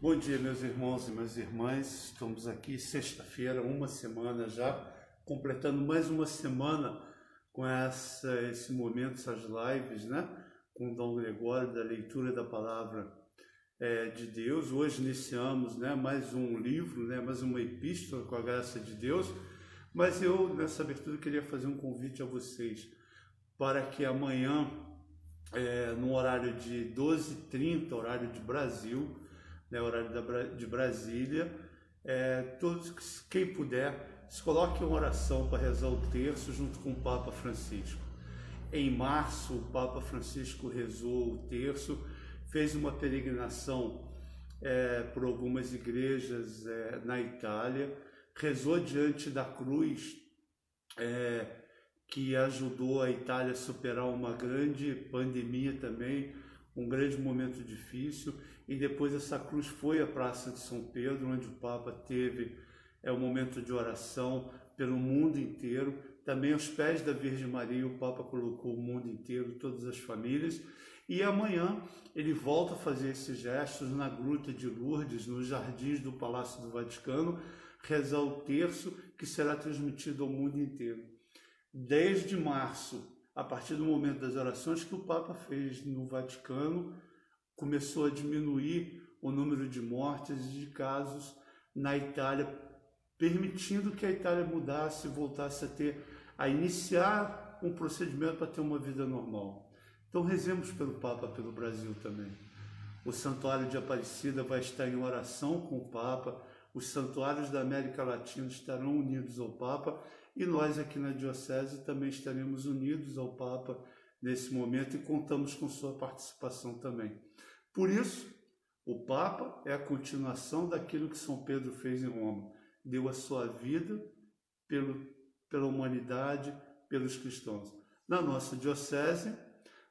Bom dia, meus irmãos e minhas irmãs. Estamos aqui sexta-feira, uma semana já, completando mais uma semana com esse momento, essas lives, né? Com o Dom Gregório, da leitura da palavra de Deus. Hoje iniciamos, né, mais um livro, né, mais uma epístola com a graça de Deus. Mas eu, nessa abertura, queria fazer um convite a vocês para que amanhã, no horário de 12h30, horário de Brasil, né, horário de Brasília, todos, quem puder, se coloque em oração para rezar o terço junto com o Papa Francisco. Em março, o Papa Francisco rezou o terço, fez uma peregrinação por algumas igrejas na Itália, rezou diante da cruz, que ajudou a Itália a superar uma grande pandemia também, um grande momento difícil, e depois essa cruz foi à Praça de São Pedro, onde o Papa teve um momento de oração pelo mundo inteiro. Também aos pés da Virgem Maria, o Papa colocou o mundo inteiro, todas as famílias. E amanhã ele volta a fazer esses gestos na Gruta de Lourdes, nos jardins do Palácio do Vaticano, rezar o terço que será transmitido ao mundo inteiro. Desde março, a partir do momento das orações que o Papa fez no Vaticano, começou a diminuir o número de mortes e de casos na Itália, permitindo que a Itália mudasse, voltasse a iniciar um procedimento para ter uma vida normal. Então rezemos pelo Papa, pelo Brasil também. O Santuário de Aparecida vai estar em oração com o Papa, os santuários da América Latina estarão unidos ao Papa e nós aqui na Diocese também estaremos unidos ao Papa nesse momento e contamos com sua participação também. Por isso, o Papa é a continuação daquilo que São Pedro fez em Roma. Deu a sua vida pela humanidade, pelos cristãos. Na nossa Diocese,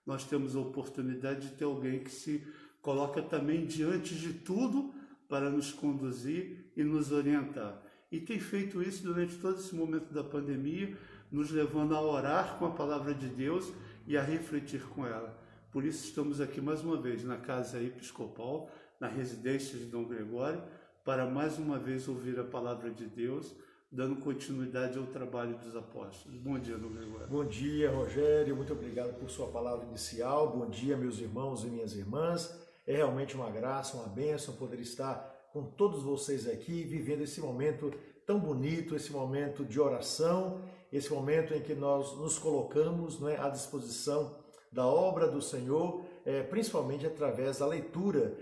nós temos a oportunidade de ter alguém que se coloca também diante de tudo para nos conduzir e nos orientar. E tem feito isso durante todo esse momento da pandemia, nos levando a orar com a palavra de Deus e a refletir com ela. Por isso estamos aqui mais uma vez na Casa Episcopal, na residência de Dom Gregório, para mais uma vez ouvir a palavra de Deus, dando continuidade ao trabalho dos apóstolos. Bom dia, Dom Gregório. Bom dia, Rogério. Muito obrigado por sua palavra inicial. Bom dia, meus irmãos e minhas irmãs. É realmente uma graça, uma bênção poder estar com todos vocês aqui, vivendo esse momento tão bonito, esse momento de oração, esse momento em que nós nos colocamos, não é, à disposição da obra do Senhor, principalmente através da leitura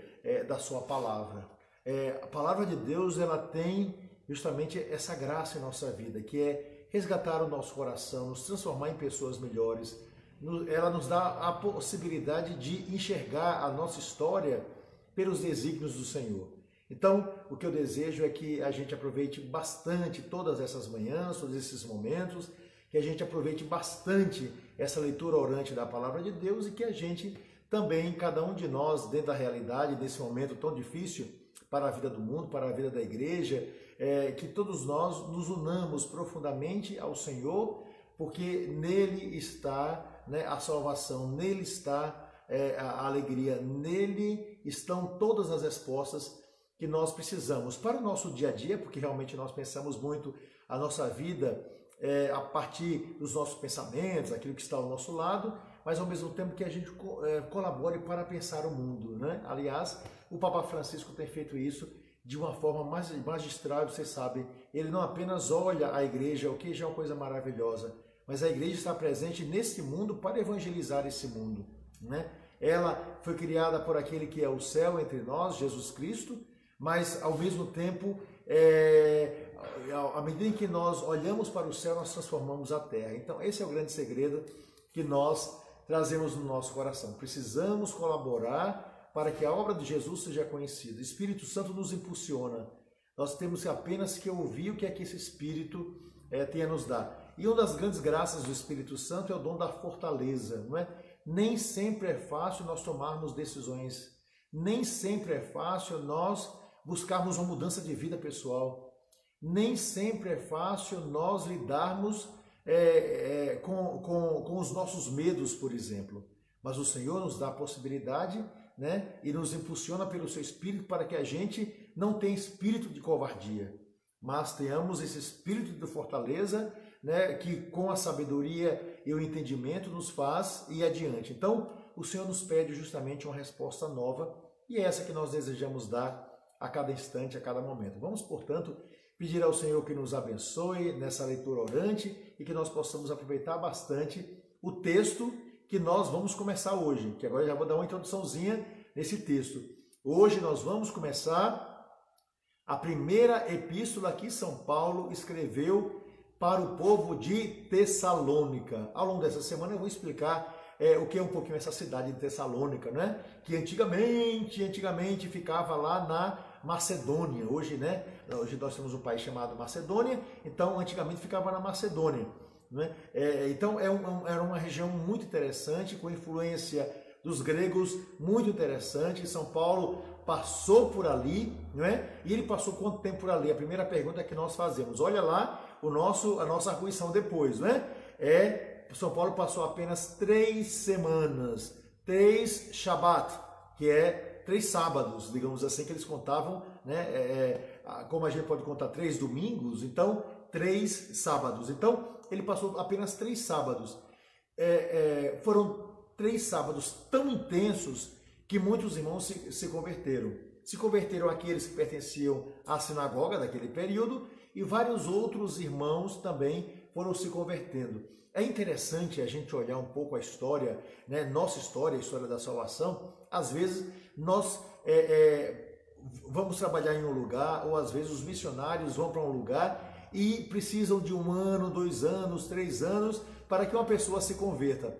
da sua palavra. A palavra de Deus, ela tem justamente essa graça em nossa vida, que é resgatar o nosso coração, nos transformar em pessoas melhores. Ela nos dá a possibilidade de enxergar a nossa história pelos desígnios do Senhor. Então, o que eu desejo é que a gente aproveite bastante todas essas manhãs, todos esses momentos, que a gente aproveite bastante essa leitura orante da palavra de Deus e que a gente também, cada um de nós, dentro da realidade, desse momento tão difícil para a vida do mundo, para a vida da igreja, que todos nós nos unamos profundamente ao Senhor, porque nele está, né, a salvação, nele está a alegria, nele estão todas as respostas que nós precisamos para o nosso dia a dia, porque realmente nós pensamos muito a nossa vida a partir dos nossos pensamentos, aquilo que está ao nosso lado, mas ao mesmo tempo que a gente colabore para pensar o mundo, né? Aliás, o Papa Francisco tem feito isso de uma forma magistral, vocês sabem. Ele não apenas olha a igreja, o que já é uma coisa maravilhosa, mas a igreja está presente nesse mundo para evangelizar esse mundo, né? Ela foi criada por aquele que é o céu entre nós, Jesus Cristo, mas ao mesmo tempo, à medida em que nós olhamos para o céu, nós transformamos a terra. Então esse é o grande segredo que nós trazemos no nosso coração. Precisamos colaborar para que a obra de Jesus seja conhecida. O Espírito Santo nos impulsiona. Nós temos apenas que ouvir o que é que esse Espírito tem a nos dar. E uma das grandes graças do Espírito Santo é o dom da fortaleza, não é? Nem sempre é fácil nós tomarmos decisões. Nem sempre é fácil nós buscarmos uma mudança de vida pessoal. Nem sempre é fácil nós lidarmos com os nossos medos, por exemplo. Mas o Senhor nos dá a possibilidade né, e nos impulsiona pelo seu Espírito para que a gente não tenha espírito de covardia, mas tenhamos esse espírito de fortaleza, né, que com a sabedoria e o entendimento nos faz ir adiante. Então, o Senhor nos pede justamente uma resposta nova, e é essa que nós desejamos dar a cada instante, a cada momento. Vamos, portanto, pedir ao Senhor que nos abençoe nessa leitura orante e que nós possamos aproveitar bastante o texto que nós vamos começar hoje, que agora eu já vou dar uma introduçãozinha nesse texto. Hoje nós vamos começar a primeira epístola que São Paulo escreveu para o povo de Tessalônica. Ao longo dessa semana eu vou explicar o que é um pouquinho essa cidade de Tessalônica, né? Que antigamente ficava lá na Macedônia. Hoje, né? Hoje nós temos um país chamado Macedônia, então antigamente ficava na Macedônia, né? Então era uma região muito interessante, com influência dos gregos, muito interessante. São Paulo passou por ali, não é? E ele passou quanto tempo por ali? A primeira pergunta que nós fazemos. Olha lá a nossa arguição depois, não é? São Paulo passou apenas 3 semanas, 3 Shabat, que é 3 sábados, digamos assim, que eles contavam, né? Como a gente pode contar 3 domingos, então 3 sábados. Então ele passou apenas 3 sábados. Foram 3 sábados tão intensos que muitos irmãos se converteram. Se converteram aqueles que pertenciam à sinagoga daquele período e vários outros irmãos também foram se convertendo. É interessante a gente olhar um pouco a história, né? Nossa história, a história da salvação. Às vezes nós vamos trabalhar em um lugar, ou às vezes os missionários vão para um lugar e precisam de 1 ano, 2 anos, 3 anos para que uma pessoa se converta,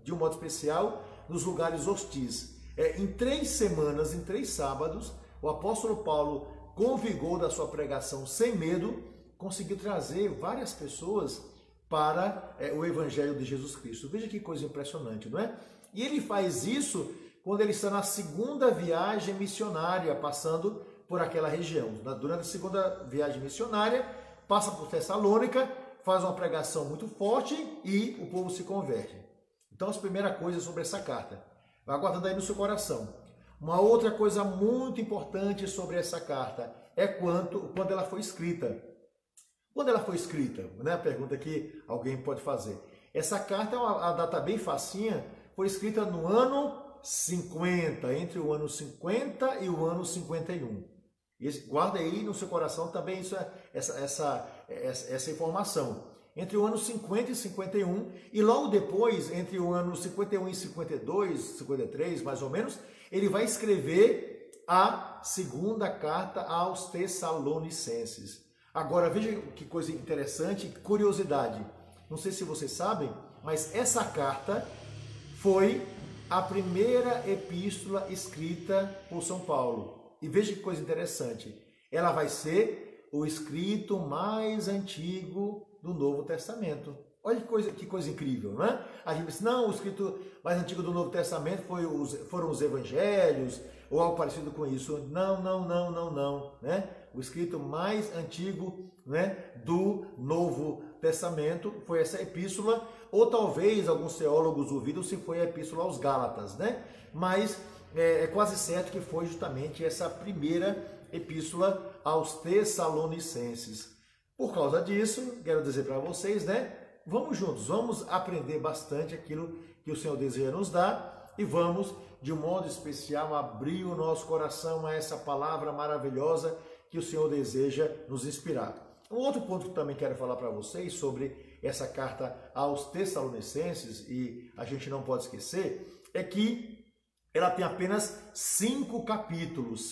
de um modo especial, nos lugares hostis. Em 3 semanas, em 3 sábados, o apóstolo Paulo, com o vigor da sua pregação sem medo, conseguiu trazer várias pessoas para o Evangelho de Jesus Cristo. Veja que coisa impressionante, não é? E ele faz isso quando ele está na 2ª viagem missionária, passando por aquela região. Durante a 2ª viagem missionária, passa por Tessalônica, faz uma pregação muito forte e o povo se converte. Então, a primeira coisa sobre essa carta, vai guardando aí no seu coração. Uma outra coisa muito importante sobre essa carta é quando ela foi escrita. Quando ela foi escrita, né? A pergunta que alguém pode fazer. Essa carta é uma data bem facinha, foi escrita no ano 50, entre o ano 50 e o ano 51. Guarda aí no seu coração também essa informação. Entre o ano 50 e 51, e logo depois, entre o ano 51 e 52, 53, mais ou menos, ele vai escrever a 2ª carta aos Tessalonicenses. Agora, veja que coisa interessante, curiosidade. Não sei se vocês sabem, mas essa carta foi a primeira epístola escrita por São Paulo. E veja que coisa interessante. Ela vai ser o escrito mais antigo do Novo Testamento. Olha que coisa incrível, não é? A gente diz, não, o escrito mais antigo do Novo Testamento foram os evangelhos, ou algo parecido com isso. Não, né? O escrito mais antigo, né, do Novo Testamento foi essa epístola, ou talvez alguns teólogos duvidam se foi a epístola aos Gálatas, né? Mas é quase certo que foi justamente essa primeira epístola aos Tessalonicenses. Por causa disso, quero dizer para vocês, né? Vamos juntos, vamos aprender bastante aquilo que o Senhor deseja nos dar e vamos, de um modo especial, abrir o nosso coração a essa palavra maravilhosa que o Senhor deseja nos inspirar. Um outro ponto que também quero falar para vocês sobre essa carta aos Tessalonicenses, e a gente não pode esquecer, é que ela tem apenas 5 capítulos.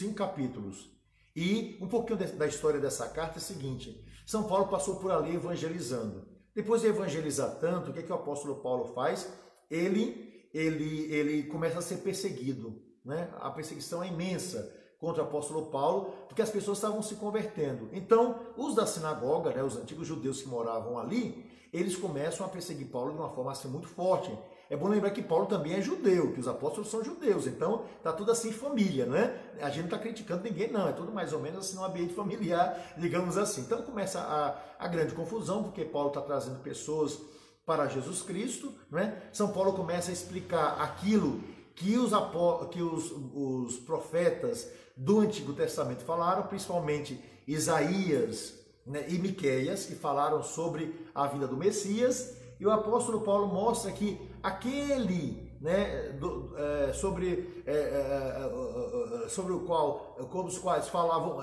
E um pouquinho da história dessa carta é o seguinte: São Paulo passou por ali evangelizando. Depois de evangelizar tanto, o que o apóstolo Paulo faz? Ele começa a ser perseguido, né? A perseguição é imensa contra o apóstolo Paulo, porque as pessoas estavam se convertendo. Então, os da sinagoga, né, os antigos judeus que moravam ali, eles começam a perseguir Paulo de uma forma assim muito forte. É bom lembrar que Paulo também é judeu, que os apóstolos são judeus, então tá tudo assim família, né? A gente não está criticando ninguém, não, é tudo mais ou menos assim um ambiente familiar, digamos assim. Então começa a grande confusão, porque Paulo está trazendo pessoas para Jesus Cristo, né? São Paulo começa a explicar aquilo que os profetas do Antigo Testamento falaram, principalmente Isaías, né, e Miqueias, que falaram sobre a vinda do Messias, e o apóstolo Paulo mostra que aquele, né, sobre os quais falavam,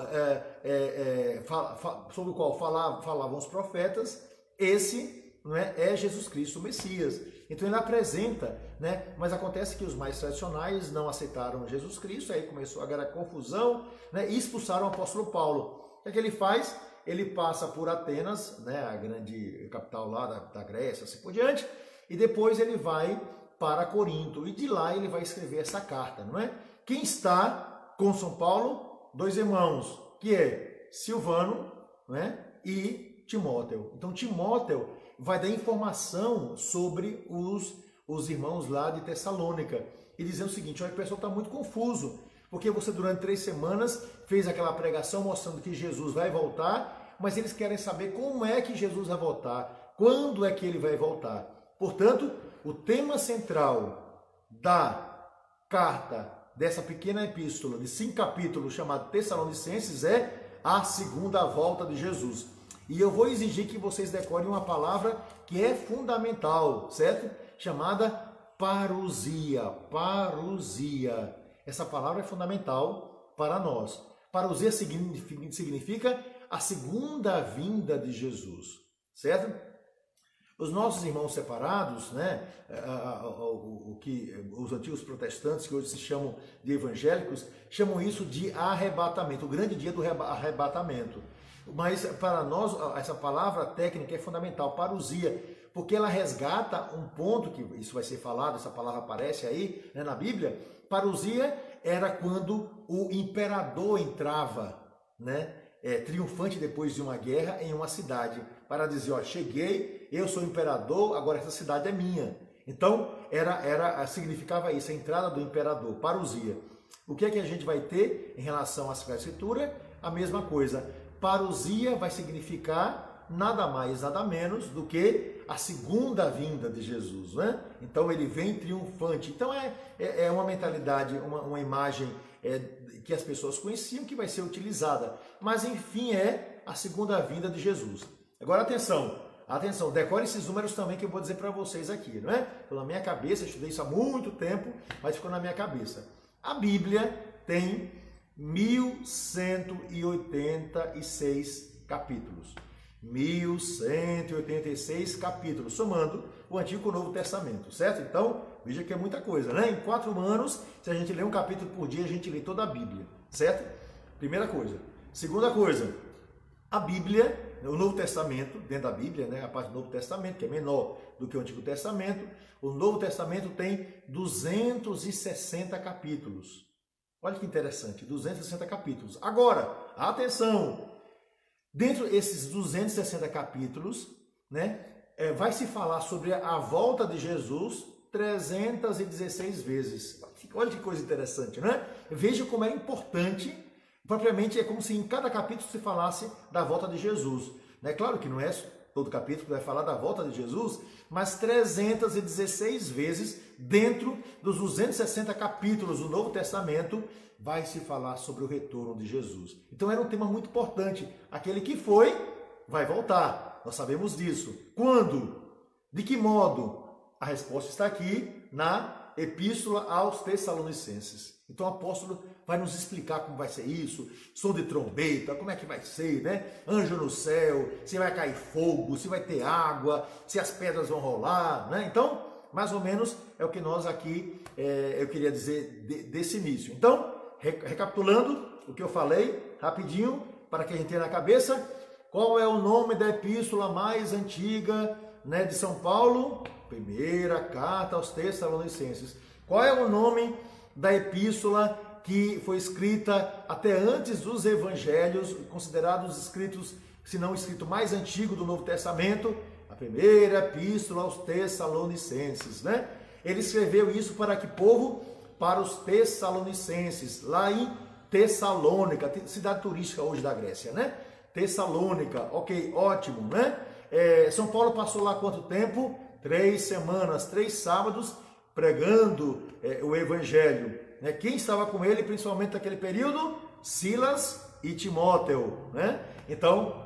sobre o qual falavam os profetas, esse, né, é Jesus Cristo, o Messias. Então ele apresenta, né, mas acontece que os mais tradicionais não aceitaram Jesus Cristo, aí começou a gerar confusão, né, e expulsaram o apóstolo Paulo. O que ele faz? Ele passa por Atenas, né, a grande capital lá da Grécia, assim por diante, e depois ele vai para Corinto, e de lá ele vai escrever essa carta, não é? Quem está com São Paulo? Dois irmãos, que é Silvano, né, e Timóteo. Então Timóteo vai dar informação sobre os irmãos lá de Tessalônica, e dizendo o seguinte: olha, o pessoal está muito confuso, porque você durante 3 semanas fez aquela pregação mostrando que Jesus vai voltar, mas eles querem saber como é que Jesus vai voltar, quando é que ele vai voltar. Portanto, o tema central da carta, dessa pequena epístola de 5 capítulos, chamada Tessalonicenses, é a segunda volta de Jesus. E eu vou exigir que vocês decorem uma palavra que é fundamental, certo? Chamada parousia. Parousia. Essa palavra é fundamental para nós. Parousia significa a segunda vinda de Jesus, certo? Os nossos irmãos separados, né, os antigos protestantes, que hoje se chamam de evangélicos, chamam isso de arrebatamento, o grande dia do arrebatamento. Mas para nós, essa palavra técnica é fundamental, parousia, porque ela resgata um ponto, que isso vai ser falado, essa palavra aparece aí, né, na Bíblia. Parousia era quando o imperador entrava, né, triunfante depois de uma guerra em uma cidade, para dizer: ó, cheguei, eu sou imperador, agora essa cidade é minha. Então, significava isso, a entrada do imperador, parousia. O que é que a gente vai ter em relação à Sagrada Escritura? A mesma coisa. Parousia vai significar nada mais, nada menos do que a segunda vinda de Jesus, né? Então ele vem triunfante. Então é uma mentalidade, uma imagem que as pessoas conheciam, que vai ser utilizada. Mas enfim, é a segunda vinda de Jesus. Agora atenção, decore esses números também que eu vou dizer para vocês aqui, não é? Ficou na minha cabeça, eu estudei isso há muito tempo, mas ficou na minha cabeça. A Bíblia tem 1186 capítulos. 1186 capítulos, somando o Antigo e o Novo Testamento, certo? Então, veja que é muita coisa, né? Em 4 anos, se a gente lê um capítulo por dia, a gente lê toda a Bíblia, certo? Primeira coisa. Segunda coisa, a Bíblia, o Novo Testamento, dentro da Bíblia, né? A parte do Novo Testamento, que é menor do que o Antigo Testamento, o Novo Testamento tem 260 capítulos. Olha que interessante, 260 capítulos. Agora, atenção! Dentro desses 260 capítulos, né, vai se falar sobre a volta de Jesus 316 vezes. Olha que coisa interessante, né? Veja como é importante, propriamente é como se em cada capítulo se falasse da volta de Jesus. É claro que não é todo capítulo que vai falar da volta de Jesus, mas 316 vezes dentro dos 260 capítulos do Novo Testamento vai se falar sobre o retorno de Jesus. Então era um tema muito importante. Aquele que foi, vai voltar. Nós sabemos disso. Quando? De que modo? A resposta está aqui na Epístola aos Tessalonicenses. Então o apóstolo vai nos explicar como vai ser isso, som de trombeta, como é que vai ser, né? Anjo no céu, se vai cair fogo, se vai ter água, se as pedras vão rolar, né? Então, mais ou menos é o que nós aqui, eu queria dizer desse início. Então, recapitulando o que eu falei, rapidinho, para que a gente tenha na cabeça, qual é o nome da epístola mais antiga, né, de São Paulo? Primeira carta aos Tessalonicenses. Qual é o nome da epístola que foi escrita até antes dos evangelhos, considerados escritos, se não o escrito mais antigo do Novo Testamento? A primeira epístola aos Tessalonicenses, né? Ele escreveu isso para que povo? Para os Tessalonicenses, lá em Tessalônica, cidade turística hoje da Grécia, né? Tessalônica, ok, ótimo, né? São Paulo passou lá quanto tempo? 3 semanas, 3 sábados pregando o evangelho. Né? Quem estava com ele, principalmente naquele período? Silas e Timóteo. Né? Então,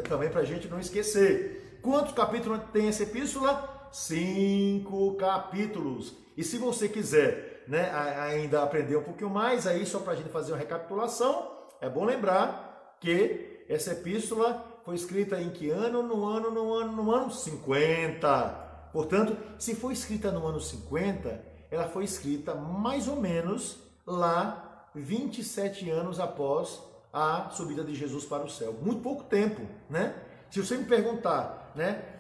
também para a gente não esquecer. Quantos capítulos tem essa epístola? 5 capítulos. E se você quiser, né, ainda aprender um pouquinho mais, aí só para a gente fazer uma recapitulação, é bom lembrar que essa epístola foi escrita em que ano? No ano 50. Portanto, se foi escrita no ano 50, ela foi escrita mais ou menos lá 27 anos após a subida de Jesus para o céu. Muito pouco tempo, né? Se você me perguntar, né,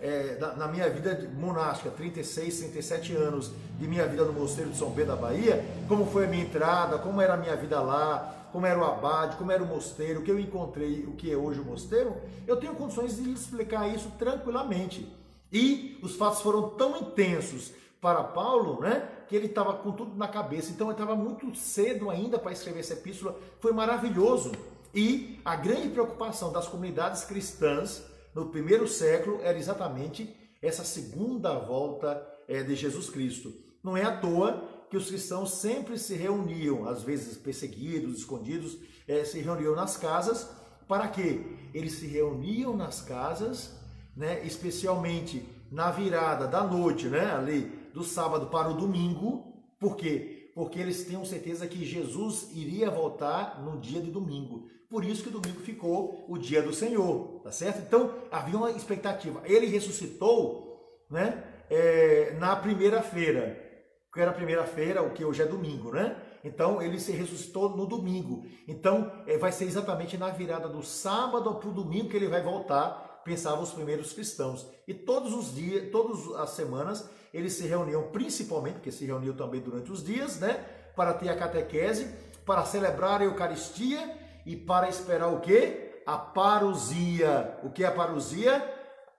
na minha vida monástica, 36, 37 anos de minha vida no Mosteiro de São Pedro da Bahia, como foi a minha entrada, como era a minha vida lá, como era o abade, como era o mosteiro, o que eu encontrei, o que é hoje o mosteiro, eu tenho condições de explicar isso tranquilamente. E os fatos foram tão intensos para Paulo, né, que ele estava com tudo na cabeça. Então ele estava muito cedo ainda para escrever essa epístola. Foi maravilhoso. E a grande preocupação das comunidades cristãs no primeiro século era exatamente essa segunda volta de Jesus Cristo. Não é à toa que os cristãos sempre se reuniam, às vezes perseguidos, escondidos, se reuniam nas casas. Para quê? Eles se reuniam nas casas, né, especialmente na virada da noite, né, ali do sábado para o domingo. Por quê? Porque eles tinham certeza que Jesus iria voltar no dia de domingo. Por isso que o domingo ficou o dia do Senhor, tá certo? Então havia uma expectativa. Ele ressuscitou, né, na primeira-feira, que era a primeira-feira, o que hoje é domingo, né? Então ele se ressuscitou no domingo. Então vai ser exatamente na virada do sábado para o domingo que ele vai voltar, pensavam os primeiros cristãos. E todos os dias, todas as semanas, eles se reuniam, principalmente, porque se reuniam também durante os dias, né? Para ter a catequese, para celebrar a Eucaristia e para esperar o quê? A parousia. O que é a parousia?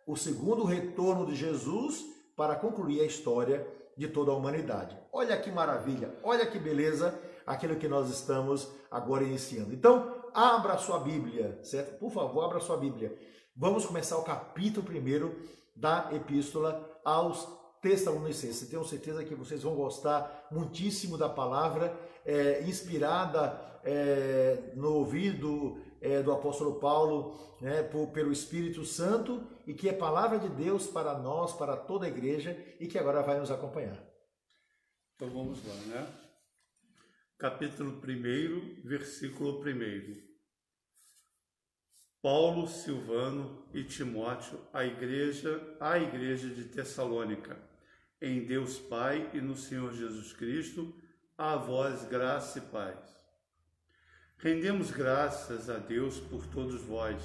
O segundo retorno de Jesus para concluir a história de toda a humanidade. Olha que maravilha, olha que beleza aquilo que nós estamos agora iniciando. Então, abra a sua Bíblia, certo? Por favor, abra a sua Bíblia. Vamos começar o capítulo 1 da Epístola aos Tessalonicenses. Tenho certeza que vocês vão gostar muitíssimo da palavra, inspirada no ouvido do apóstolo Paulo, né, pelo Espírito Santo, e que é palavra de Deus para nós, para toda a igreja, e que agora vai nos acompanhar. Então vamos lá, né? Capítulo 1, versículo 1. Paulo, Silvano e Timóteo, à igreja de Tessalônica, em Deus Pai e no Senhor Jesus Cristo, a vós graça e paz. Rendemos graças a Deus por todos vós,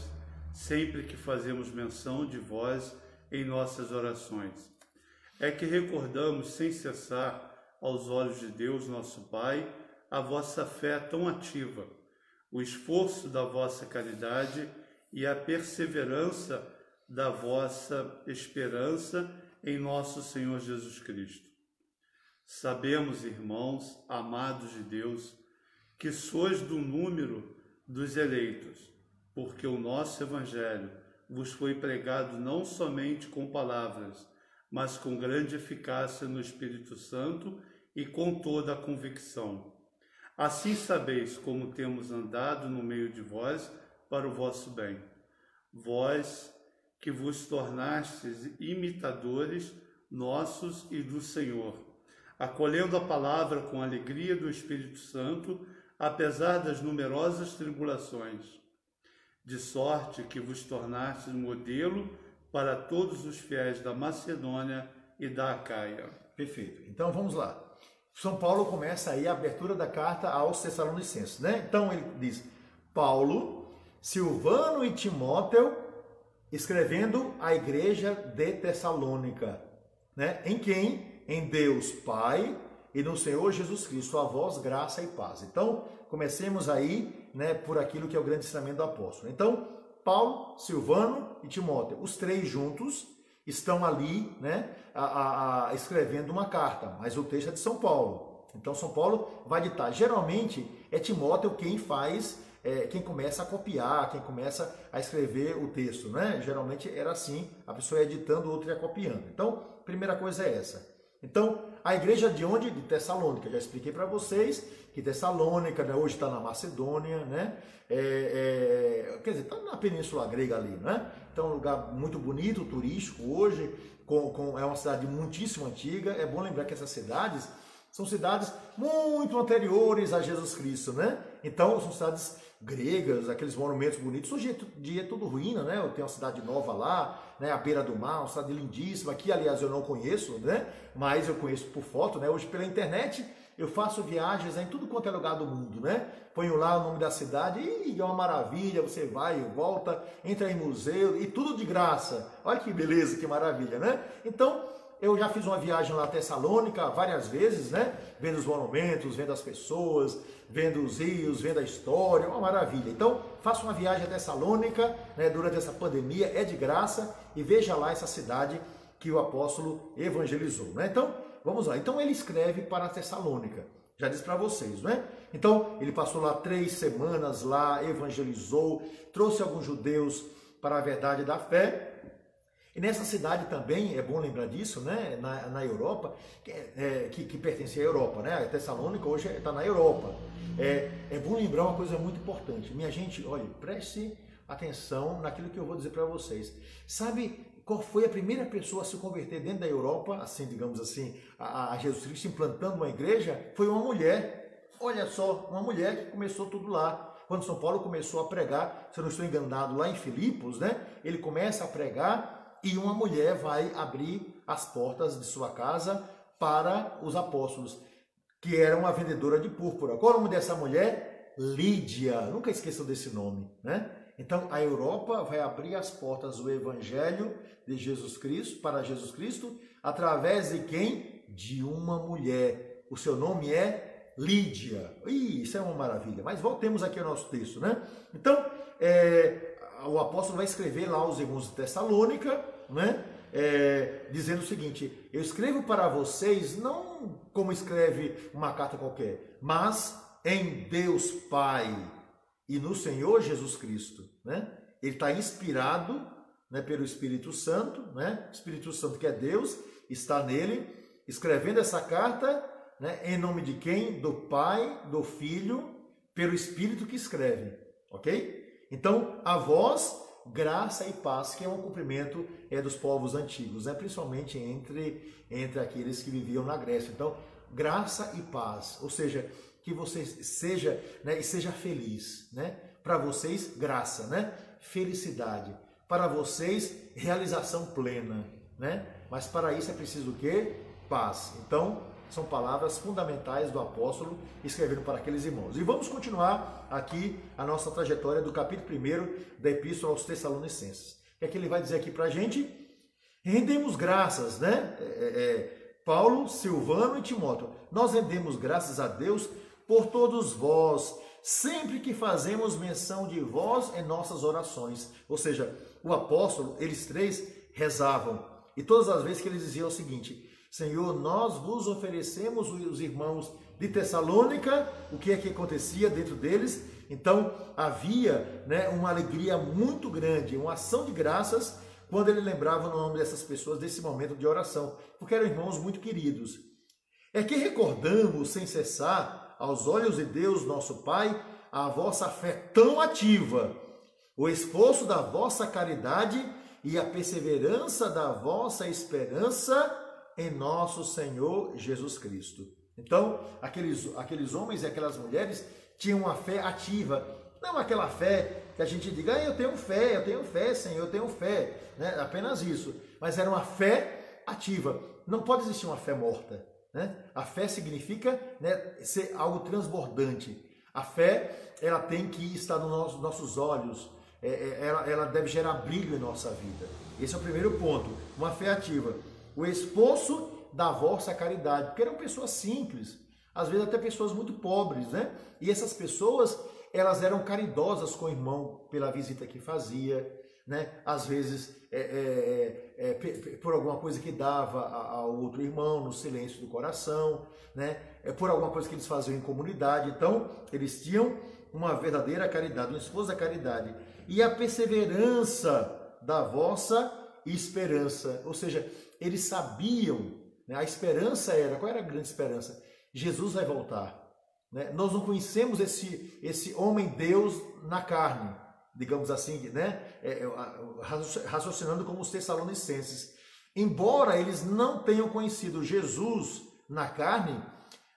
sempre que fazemos menção de vós em nossas orações. É que recordamos sem cessar aos olhos de Deus, nosso Pai, a vossa fé tão ativa, o esforço da vossa caridade e a perseverança da vossa esperança em nosso Senhor Jesus Cristo. Sabemos, irmãos, amados de Deus, que sois do número dos eleitos, porque o nosso Evangelho vos foi pregado não somente com palavras, mas com grande eficácia no Espírito Santo e com toda a convicção. Assim sabeis como temos andado no meio de vós para o vosso bem. Vós que vos tornastes imitadores nossos e do Senhor, acolhendo a palavra com a alegria do Espírito Santo, apesar das numerosas tribulações, de sorte que vos tornastes modelo para todos os fiéis da Macedônia e da Acaia. Perfeito. Então vamos lá. São Paulo começa aí a abertura da carta aos Tessalonicenses, né? Então ele diz: Paulo, Silvano e Timóteo, escrevendo à igreja de Tessalônica, né? Em quem? Em Deus Pai e no Senhor Jesus Cristo, a vós graça e paz. Então, comecemos aí, né, por aquilo que é o grande ensinamento do apóstolo. Então, Paulo, Silvano e Timóteo, os três juntos, estão ali, né, escrevendo uma carta, mas o texto é de São Paulo. Então, São Paulo vai ditar. Geralmente, é Timóteo quem faz, quem começa a copiar, quem começa a escrever o texto, né? Geralmente era assim, a pessoa ia editando, o outro ia copiando. Então, primeira coisa é essa. Então, a igreja de onde? De Tessalônica. Já expliquei para vocês que Tessalônica, né, hoje está na Macedônia, né? Quer dizer, está na Península Grega ali, né? Então é um lugar muito bonito, turístico hoje, é uma cidade muitíssimo antiga. É bom lembrar que essas cidades são cidades muito anteriores a Jesus Cristo, né? Então são cidades gregas, aqueles monumentos bonitos. Hoje em dia é tudo ruína, né? Tem uma cidade nova lá, né? À beira do mar, uma cidade lindíssima, que aliás eu não conheço, né? Mas eu conheço por foto, né? Hoje pela internet eu faço viagens em tudo quanto é lugar do mundo, né? Ponho lá o nome da cidade e é uma maravilha, você vai e volta, entra em museu e tudo de graça. Olha que beleza, que maravilha, né? Então, eu já fiz uma viagem lá a Tessalônica várias vezes, né? Vendo os monumentos, vendo as pessoas, vendo os rios, vendo a história, uma maravilha. Então, faça uma viagem a Tessalônica, né, durante essa pandemia, é de graça, e veja lá essa cidade que o apóstolo evangelizou, né? Então, vamos lá. Então, ele escreve para Tessalônica, já disse para vocês, né? Então, ele passou lá 3 semanas lá, evangelizou, trouxe alguns judeus para a verdade da fé. E nessa cidade também, é bom lembrar disso, né? Na Europa, que pertence à Europa, né? A Tessalônica hoje está na Europa. É bom lembrar uma coisa muito importante. Minha gente, olha, preste atenção naquilo que eu vou dizer para vocês. Sabe qual foi a primeira pessoa a se converter dentro da Europa, assim, digamos assim, a Jesus Cristo implantando uma igreja? Foi uma mulher. Olha só, uma mulher que começou tudo lá. Quando São Paulo começou a pregar, se eu não estou enganado, lá em Filipos, né? Ele começa a pregar e uma mulher vai abrir as portas de sua casa para os apóstolos, que era uma vendedora de púrpura. Qual é o nome dessa mulher? Lídia. Nunca esqueçam desse nome, né? Então, a Europa vai abrir as portas do Evangelho de Jesus Cristo, para Jesus Cristo, através de quem? De uma mulher. O seu nome é Lídia. Isso é uma maravilha. Mas voltemos aqui ao nosso texto, né? Então, o apóstolo vai escrever lá aos irmãos de Tessalônica, né? Dizendo o seguinte: eu escrevo para vocês não como escreve uma carta qualquer, mas em Deus Pai e no Senhor Jesus Cristo, né? Ele está inspirado, né, pelo Espírito Santo, né? O Espírito Santo, que é Deus, está nele, escrevendo essa carta, né, em nome de quem? Do Pai, do Filho, pelo Espírito que escreve, ok? Então, a vós, graça e paz, que é um cumprimento dos povos antigos, né? Principalmente entre aqueles que viviam na Grécia. Então, graça e paz, ou seja, que você seja, né, e seja feliz, né? Para vocês, graça, né? Felicidade. Para vocês, realização plena, né? Mas para isso é preciso o quê? Paz. Então, são palavras fundamentais do apóstolo escrevendo para aqueles irmãos. E vamos continuar aqui a nossa trajetória do capítulo 1 da Epístola aos Tessalonicenses. O que é que ele vai dizer aqui para a gente? Rendemos graças, né? Paulo, Silvano e Timóteo. Nós rendemos graças a Deus por todos vós, sempre que fazemos menção de vós em nossas orações. Ou seja, o apóstolo, eles 3 rezavam. E todas as vezes que eles diziam o seguinte: Senhor, nós vos oferecemos os irmãos de Tessalônica. O que é que acontecia dentro deles? Então, havia, né, uma alegria muito grande, uma ação de graças, quando ele lembrava no nome dessas pessoas, desse momento de oração, porque eram irmãos muito queridos. É que recordamos, sem cessar, aos olhos de Deus, nosso Pai, a vossa fé tão ativa, o esforço da vossa caridade e a perseverança da vossa esperança em nosso Senhor Jesus Cristo. Então, aqueles homens e aquelas mulheres tinham uma fé ativa, não aquela fé que a gente diga, eu tenho fé, Senhor, eu tenho fé, né? Apenas isso, mas era uma fé ativa. Não pode existir uma fé morta, né? A fé significa, né, ser algo transbordante. A fé, ela tem que estar nos nossos olhos, ela deve gerar brilho em nossa vida. Esse é o primeiro ponto, uma fé ativa. O esforço da vossa caridade, porque eram pessoas simples, às vezes até pessoas muito pobres, né? E essas pessoas, elas eram caridosas com o irmão pela visita que fazia, né? Às vezes por alguma coisa que dava ao outro irmão no silêncio do coração, né? Por alguma coisa que eles faziam em comunidade. Então, eles tinham uma verdadeira caridade, um esforço da caridade. E a perseverança da vossa esperança, ou seja, eles sabiam né? A esperança era, qual era a grande esperança? Jesus vai voltar. Né? Nós não conhecemos esse homem-deus na carne, digamos assim, né? Raciocinando como os Tessalonicenses. Embora eles não tenham conhecido Jesus na carne,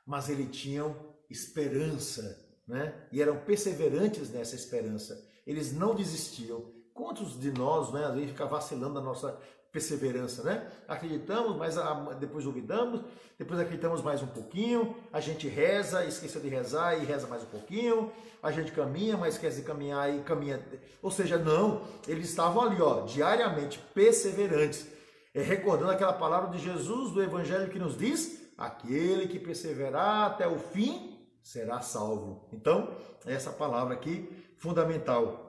mas eles tinham esperança, né? E eram perseverantes nessa esperança. Eles não desistiam. Quantos de nós, né, às vezes fica vacilando na nossa perseverança, né? Acreditamos, mas depois duvidamos, depois acreditamos mais um pouquinho, a gente reza, esqueceu de rezar e reza mais um pouquinho, a gente caminha, mas esquece de caminhar e caminha. Ou seja, não, eles estavam ali, ó, diariamente perseverantes, recordando aquela palavra de Jesus do Evangelho que nos diz: aquele que perseverar até o fim será salvo. Então, essa palavra aqui, fundamental,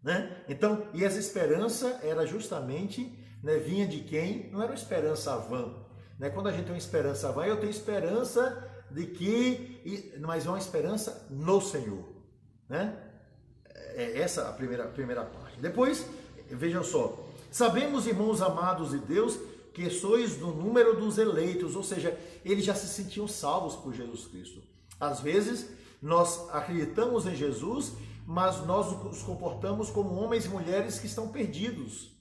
né? Então, e essa esperança era justamente, né, vinha de quem? Não era uma esperança vã, né? Quando a gente tem uma esperança vã, eu tenho esperança de que, mas é uma esperança no Senhor, né? É essa a primeira parte. Depois, vejam só, sabemos, irmãos amados de Deus, que sois do número dos eleitos, ou seja, eles já se sentiam salvos por Jesus Cristo. Às vezes, nós acreditamos em Jesus, mas nós nos comportamos como homens e mulheres que estão perdidos.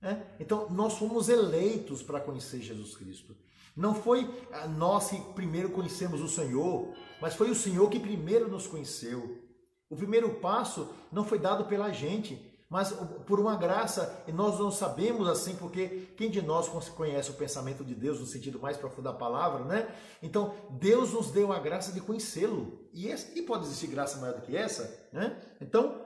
Né? Então, nós fomos eleitos para conhecer Jesus Cristo. Não foi nós que primeiro conhecemos o Senhor, mas foi o Senhor que primeiro nos conheceu. O primeiro passo não foi dado pela gente, mas por uma graça, e nós não sabemos assim, porque quem de nós conhece o pensamento de Deus no sentido mais profundo da palavra, né? Então, Deus nos deu a graça de conhecê-lo, e pode existir graça maior do que essa, né? Então,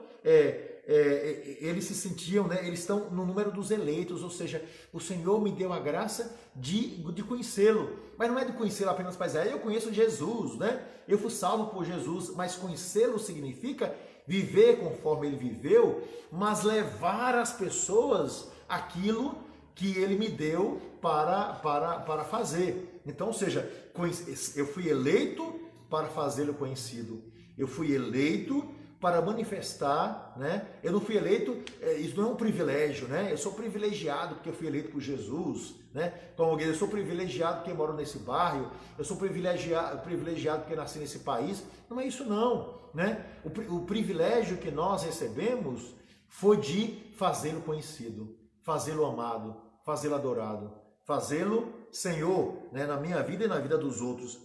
eles se sentiam, né? Eles estão no número dos eleitos, ou seja, o Senhor me deu a graça de conhecê-lo, mas não é de conhecê-lo apenas para dizer, eu conheço Jesus, né? Eu fui salvo por Jesus, mas conhecê-lo significa viver conforme ele viveu, mas levar as pessoas aquilo que ele me deu para fazer. Então, ou seja, eu fui eleito para fazê-lo conhecido. Eu fui eleito para manifestar, né? Eu não fui eleito, isso não é um privilégio, né? Eu sou privilegiado porque eu fui eleito por Jesus, né? Como alguém, eu sou privilegiado porque moro nesse bairro, eu sou privilegiado porque nasci nesse país. Não é isso não, né? O privilégio que nós recebemos foi de fazê-lo conhecido, fazê-lo amado, fazê-lo adorado, fazê-lo Senhor, né? Na minha vida e na vida dos outros.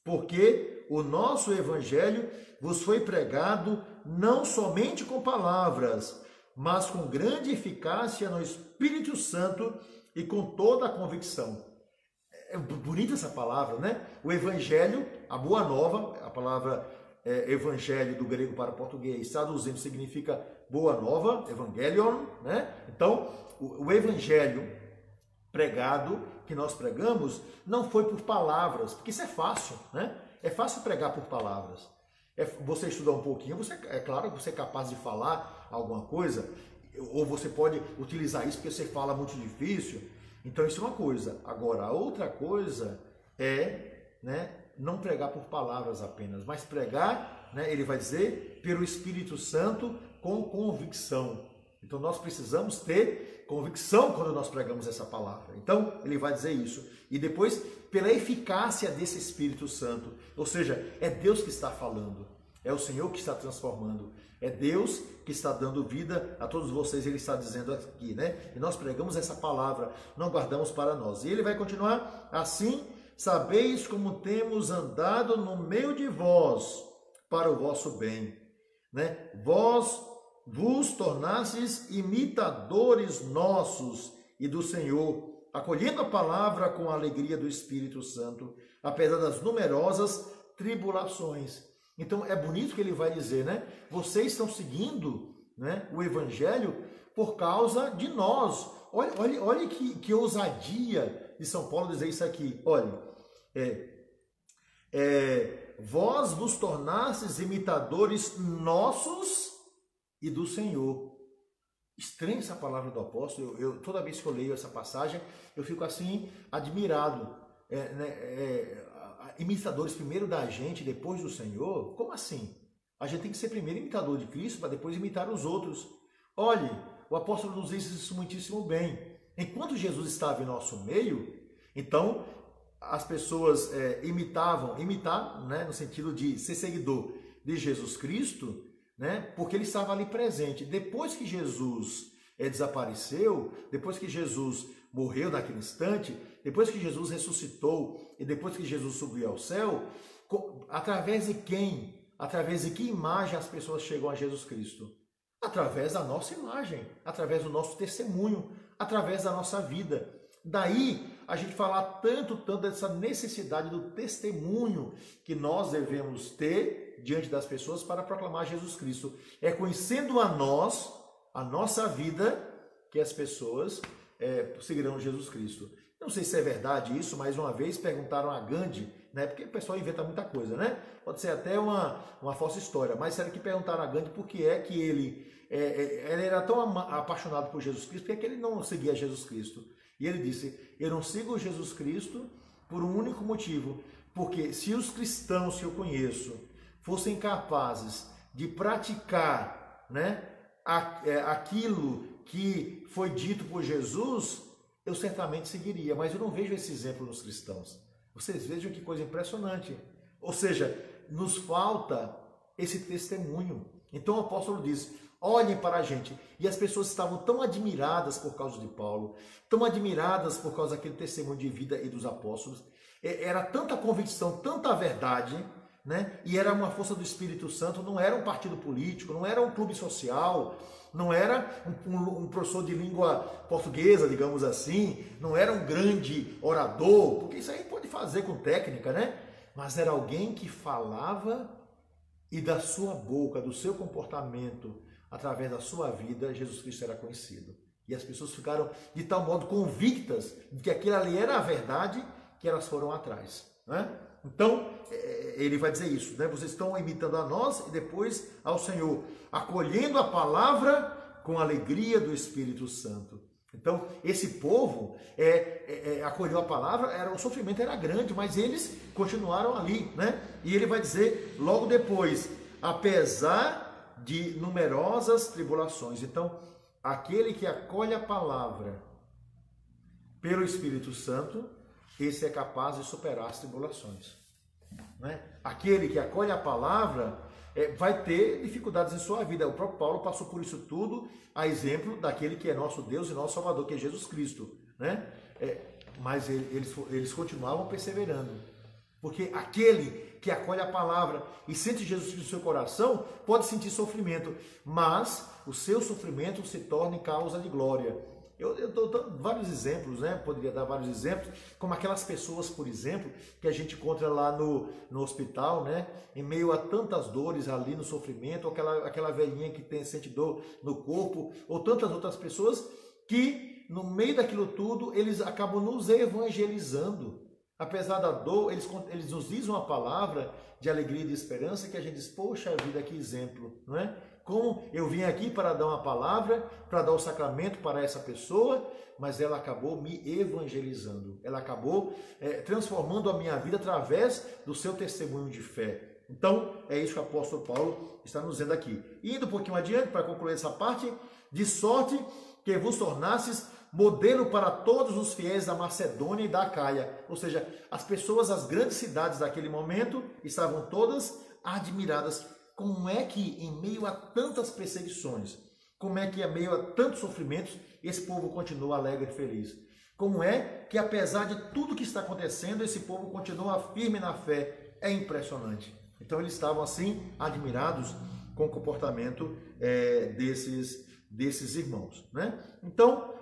Porque o nosso evangelho vos foi pregado não somente com palavras, mas com grande eficácia no Espírito Santo e com toda a convicção. É bonita essa palavra, né? O evangelho, a boa nova, a palavra evangelho do grego para o português, traduzindo significa boa nova, evangelion, né? Então, o evangelho pregado, que nós pregamos, não foi por palavras, porque isso é fácil, né? É fácil pregar por palavras. Você estudar um pouquinho, é claro que você é capaz de falar alguma coisa, ou você pode utilizar isso porque você fala muito difícil. Então isso é uma coisa. Agora, a outra coisa é, né, não pregar por palavras apenas, mas pregar, né, ele vai dizer, pelo Espírito Santo com convicção. Então nós precisamos ter convicção quando nós pregamos essa palavra. Então ele vai dizer isso. E depois, pela eficácia desse Espírito Santo, ou seja, é Deus que está falando, é o Senhor que está transformando, é Deus que está dando vida a todos vocês, ele está dizendo aqui, né? E nós pregamos essa palavra, não guardamos para nós. E ele vai continuar assim: sabeis como temos andado no meio de vós, para o vosso bem, né? Vós vos tornastes imitadores nossos e do Senhor, acolhendo a palavra com a alegria do Espírito Santo, apesar das numerosas tribulações. Então é bonito que ele vai dizer, né? Vocês estão seguindo, né, o Evangelho por causa de nós. Olha que ousadia de São Paulo dizer isso aqui. Olha, vós vos tornastes imitadores nossos e do Senhor. Estranha essa palavra do apóstolo. Toda vez que eu leio essa passagem, eu fico assim, admirado. Imitadores primeiro da gente, depois do Senhor? Como assim? A gente tem que ser primeiro imitador de Cristo para depois imitar os outros. Olhe, o apóstolo nos diz isso muitíssimo bem. Enquanto Jesus estava em nosso meio, Então, as pessoas imitar, né, no sentido de ser seguidor de Jesus Cristo, né, porque ele estava ali presente. Depois que Jesus desapareceu, depois que Jesus morreu naquele instante, depois que Jesus ressuscitou e depois que Jesus subiu ao céu, através de quem? Através de que imagem as pessoas chegam a Jesus Cristo? Através da nossa imagem, através do nosso testemunho, através da nossa vida. Daí a gente falar tanto dessa necessidade do testemunho que nós devemos ter diante das pessoas para proclamar Jesus Cristo. É conhecendo a nós, a nossa vida, que as pessoas seguirão Jesus Cristo. Não sei se é verdade isso, mas uma vez perguntaram a Gandhi, né? Porque o pessoal inventa muita coisa, né? Pode ser até uma falsa história, mas será que perguntaram a Gandhi por que é que ele era tão apaixonado por Jesus Cristo, por que é que ele não seguia Jesus Cristo? E ele disse, eu não sigo Jesus Cristo por um único motivo, porque se os cristãos que eu conheço fossem capazes de praticar, né, aquilo que foi dito por Jesus, eu certamente seguiria, mas eu não vejo esse exemplo nos cristãos. Vocês vejam que coisa impressionante. Ou seja, nos falta esse testemunho. Então o apóstolo diz, olhem para a gente. E as pessoas estavam tão admiradas por causa de Paulo, tão admiradas por causa daquele testemunho de vida e dos apóstolos. Era tanta convicção, tanta verdade, né? E era uma força do Espírito Santo, não era um partido político, não era um clube social, não era um professor de língua portuguesa, digamos assim, não era um grande orador, porque isso aí pode fazer com técnica, né? Mas era alguém que falava e da sua boca, do seu comportamento, através da sua vida, Jesus Cristo era conhecido. E as pessoas ficaram de tal modo convictas de que aquilo ali era a verdade, que elas foram atrás, né? Então, ele vai dizer isso, né? Vocês estão imitando a nós e depois ao Senhor, acolhendo a palavra com a alegria do Espírito Santo. Então, esse povo acolheu a palavra, o sofrimento era grande, mas eles continuaram ali, né? E ele vai dizer logo depois, apesar de numerosas tribulações. Então, aquele que acolhe a palavra pelo Espírito Santo, esse é capaz de superar as tribulações, né? Aquele que acolhe a palavra vai ter dificuldades em sua vida. O próprio Paulo passou por isso tudo, a exemplo daquele que é nosso Deus e nosso Salvador, que é Jesus Cristo, né? Mas eles continuavam perseverando, porque aquele que acolhe a palavra e sente Jesus Cristo no seu coração pode sentir sofrimento, mas o seu sofrimento se torna causa de glória. Eu estou dando vários exemplos, né? Poderia dar vários exemplos, como aquelas pessoas, por exemplo, que a gente encontra lá no hospital, né? Em meio a tantas dores ali no sofrimento, ou aquela velhinha que sente dor no corpo, ou tantas outras pessoas que, no meio daquilo tudo, eles acabam nos evangelizando. Apesar da dor, eles nos dizem uma palavra de alegria e de esperança que a gente diz, poxa vida, que exemplo, não é? Como eu vim aqui para dar uma palavra, para dar o sacramento para essa pessoa, mas ela acabou me evangelizando. Ela acabou transformando a minha vida através do seu testemunho de fé. Então, é isso que o apóstolo Paulo está nos dizendo aqui. Indo um pouquinho adiante, para concluir essa parte, de sorte que vos tornastes modelo para todos os fiéis da Macedônia e da Acaia. Ou seja, as pessoas, as grandes cidades daquele momento, estavam todas admiradas. Como é que em meio a tantas perseguições, como é que em meio a tantos sofrimentos, esse povo continua alegre e feliz? Como é que apesar de tudo que está acontecendo, esse povo continua firme na fé? É impressionante. Então eles estavam assim, admirados com o comportamento desses irmãos, né? Então,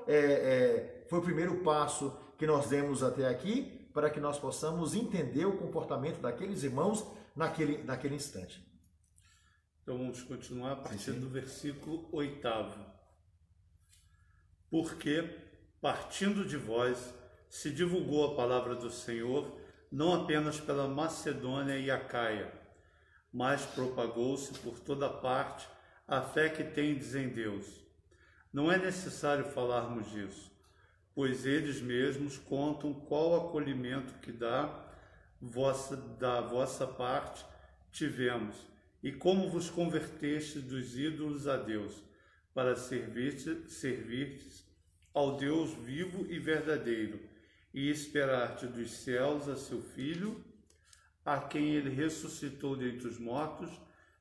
foi o primeiro passo que nós demos até aqui, para que nós possamos entender o comportamento daqueles irmãos naquele instante. Então vamos continuar a partir do versículo 8º. Porque, partindo de vós, se divulgou a palavra do Senhor, não apenas pela Macedônia e Acaia, mas propagou-se por toda parte a fé que tendes em Deus. Não é necessário falarmos disso, pois eles mesmos contam qual acolhimento que da vossa parte tivemos, e como vos convertestes dos ídolos a Deus, para servirdes ao Deus vivo e verdadeiro, e esperar-te dos céus a seu Filho, a quem ele ressuscitou dentre os mortos,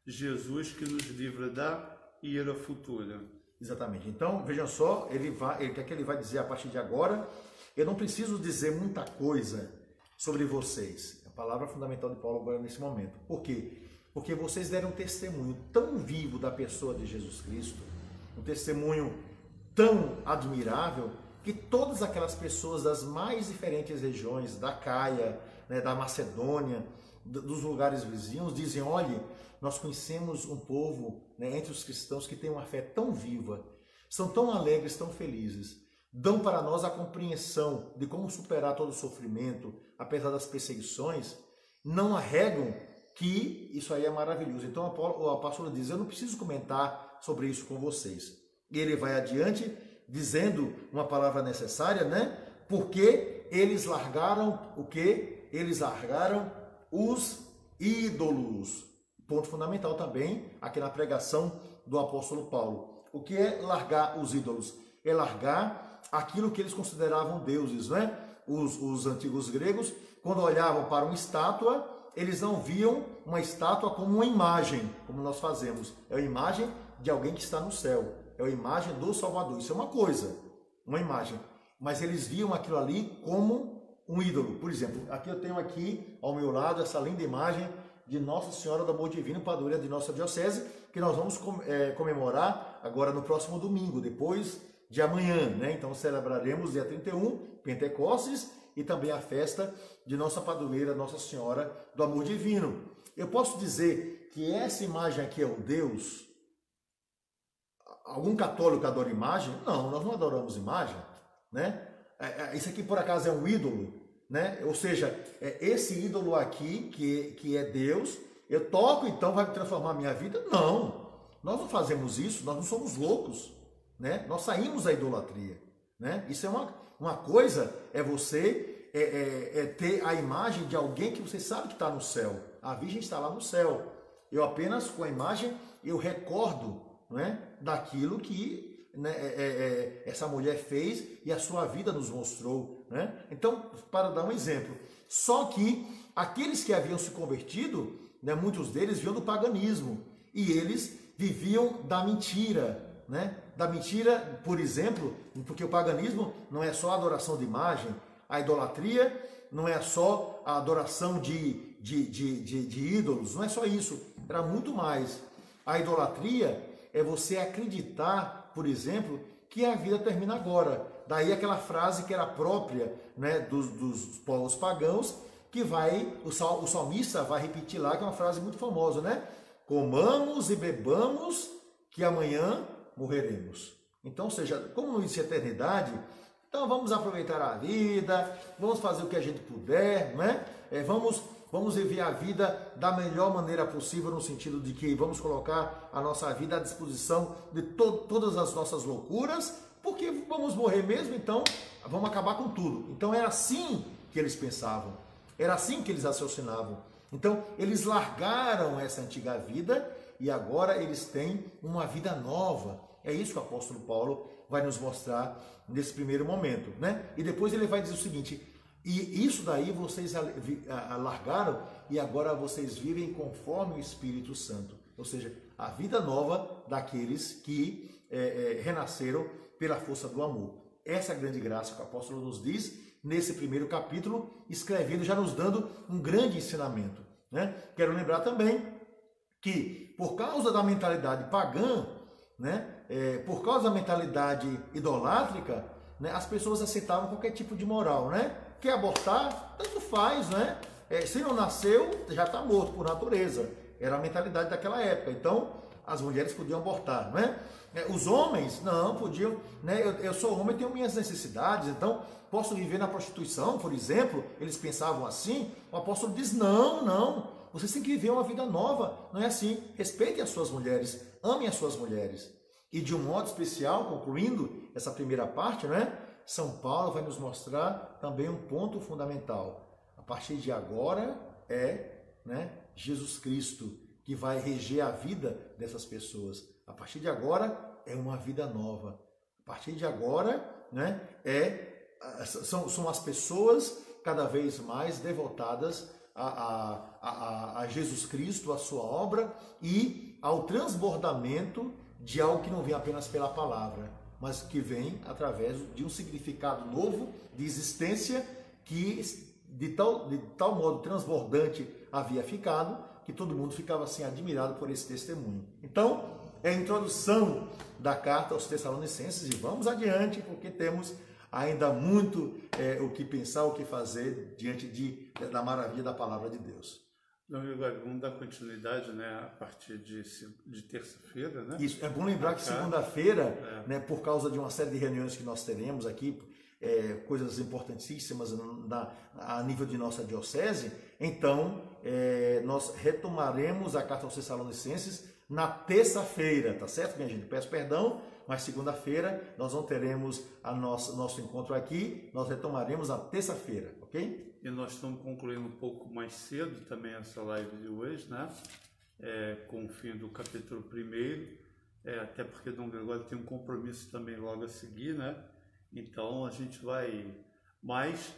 Jesus, que nos livra da ira futura. Exatamente. Então, vejam só, o que é que ele vai dizer a partir de agora? Eu não preciso dizer muita coisa sobre vocês. A palavra fundamental de Paulo agora nesse momento. Por quê? Porque vocês deram um testemunho tão vivo da pessoa de Jesus Cristo, um testemunho tão admirável, que todas aquelas pessoas das mais diferentes regiões, da Caia, né, da Macedônia, dos lugares vizinhos, dizem: olha, nós conhecemos um povo, né, entre os cristãos que tem uma fé tão viva, são tão alegres, tão felizes, dão para nós a compreensão de como superar todo o sofrimento, apesar das perseguições, não arregam que isso aí é maravilhoso. Então o apóstolo diz: eu não preciso comentar sobre isso com vocês. E ele vai adiante dizendo uma palavra necessária, né? Porque eles largaram o quê? Eles largaram os ídolos. Ponto fundamental também aqui na pregação do apóstolo Paulo. O que é largar os ídolos? É largar aquilo que eles consideravam deuses, né? Os antigos gregos, quando olhavam para uma estátua, eles não viam uma estátua como uma imagem, como nós fazemos. É a imagem de alguém que está no céu. É a imagem do Salvador. Isso é uma coisa, uma imagem. Mas eles viam aquilo ali como um ídolo. Por exemplo, aqui eu tenho aqui ao meu lado essa linda imagem de Nossa Senhora do Amor Divino, padroeira de nossa diocese, que nós vamos comemorar agora no próximo domingo, depois de amanhã, né? Então celebraremos dia 31, Pentecostes, e também a festa de nossa padroeira, Nossa Senhora do Amor Divino. Eu posso dizer que essa imagem aqui é um Deus? Algum católico adora imagem? Não, nós não adoramos imagem, né? Isso aqui por acaso é um ídolo, né? Ou seja, esse ídolo aqui, que é Deus, eu toco, então vai me transformar a minha vida? Não, nós não fazemos isso, nós não somos loucos, né? Nós saímos da idolatria, né? Isso é uma coisa, é você ter a imagem de alguém que você sabe que está no céu. A Virgem está lá no céu. Eu apenas, com a imagem, eu recordo, né, daquilo que, né, essa mulher fez e a sua vida nos mostrou, né? Então, para dar um exemplo, só que aqueles que haviam se convertido, né, muitos deles vinham do paganismo e eles viviam da mentira, né? Da mentira, por exemplo, porque o paganismo não é só a adoração de imagem, a idolatria não é só a adoração de ídolos, não é só isso, era muito mais. A idolatria é você acreditar, por exemplo, que a vida termina agora. Daí aquela frase que era própria, né, dos povos pagãos, que o salmista vai repetir lá, que é uma frase muito famosa, né? Comamos e bebamos, que amanhã morreremos. Então, ou seja, como não existe eternidade, então vamos aproveitar a vida, vamos fazer o que a gente puder, né? Vamos viver a vida da melhor maneira possível, no sentido de que vamos colocar a nossa vida à disposição de todas as nossas loucuras, porque vamos morrer mesmo, então vamos acabar com tudo. Então era assim que eles pensavam, era assim que eles raciocinavam. Então eles largaram essa antiga vida e agora eles têm uma vida nova. É isso que o apóstolo Paulo vai nos mostrar nesse primeiro momento, né? E depois ele vai dizer o seguinte: e isso daí vocês largaram e agora vocês vivem conforme o Espírito Santo. Ou seja, a vida nova daqueles que renasceram pela força do amor. Essa é a grande graça que o apóstolo nos diz nesse primeiro capítulo, escrevendo, já nos dando um grande ensinamento, né? Quero lembrar também que por causa da mentalidade pagã, né? Por causa da mentalidade idolátrica, né? As pessoas aceitavam qualquer tipo de moral, né? Quer abortar? Tanto faz, né? Se não nasceu, já está morto por natureza. Era a mentalidade daquela época. Então, as mulheres podiam abortar, né? Os homens, não, podiam, né? Eu sou homem, tenho minhas necessidades, então posso viver na prostituição, por exemplo. Eles pensavam assim. O apóstolo diz: não, vocês têm que viver uma vida nova. Não é assim. Respeitem as suas mulheres, amem as suas mulheres. E de um modo especial, concluindo essa primeira parte, né? São Paulo vai nos mostrar também um ponto fundamental. A partir de agora né, Jesus Cristo que vai reger a vida dessas pessoas. A partir de agora é uma vida nova. A partir de agora, né, são as pessoas cada vez mais devotadas a Jesus Cristo, a sua obra e ao transbordamento de algo que não vem apenas pela palavra, mas que vem através de um significado novo de existência que de tal modo transbordante havia ficado que todo mundo ficava assim admirado por esse testemunho. Então, é a introdução da carta aos Tessalonicenses e vamos adiante porque temos ainda muito o que pensar, o que fazer diante da maravilha da palavra de Deus. Vamos dar continuidade, né, a partir de terça-feira, né? Isso, é bom lembrar que segunda-feira, né, por causa de uma série de reuniões que nós teremos aqui, coisas importantíssimas a nível de nossa diocese, então nós retomaremos a carta aos Tessalonicenses na terça-feira, tá certo, minha gente? Peço perdão, mas segunda-feira nós não teremos nosso encontro aqui, nós retomaremos na terça-feira, ok? E nós estamos concluindo um pouco mais cedo também essa live de hoje, né? Com o fim do capítulo 1, até porque Dom Gregório tem um compromisso também logo a seguir, né? Então a gente vai, mas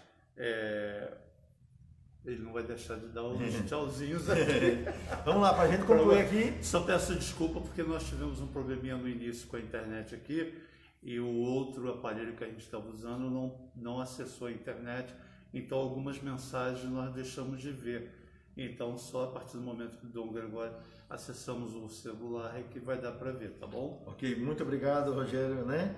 ele não vai deixar de dar uns tchauzinhos aqui. Vamos lá, para a gente concluir aqui. Só peço desculpa porque nós tivemos um probleminha no início com a internet aqui e o outro aparelho que a gente estava usando não acessou a internet, então algumas mensagens nós deixamos de ver. Então só a partir do momento que o Dom Gregório acessamos o celular é que vai dar para ver, tá bom? Ok, muito obrigado, Rogério, né?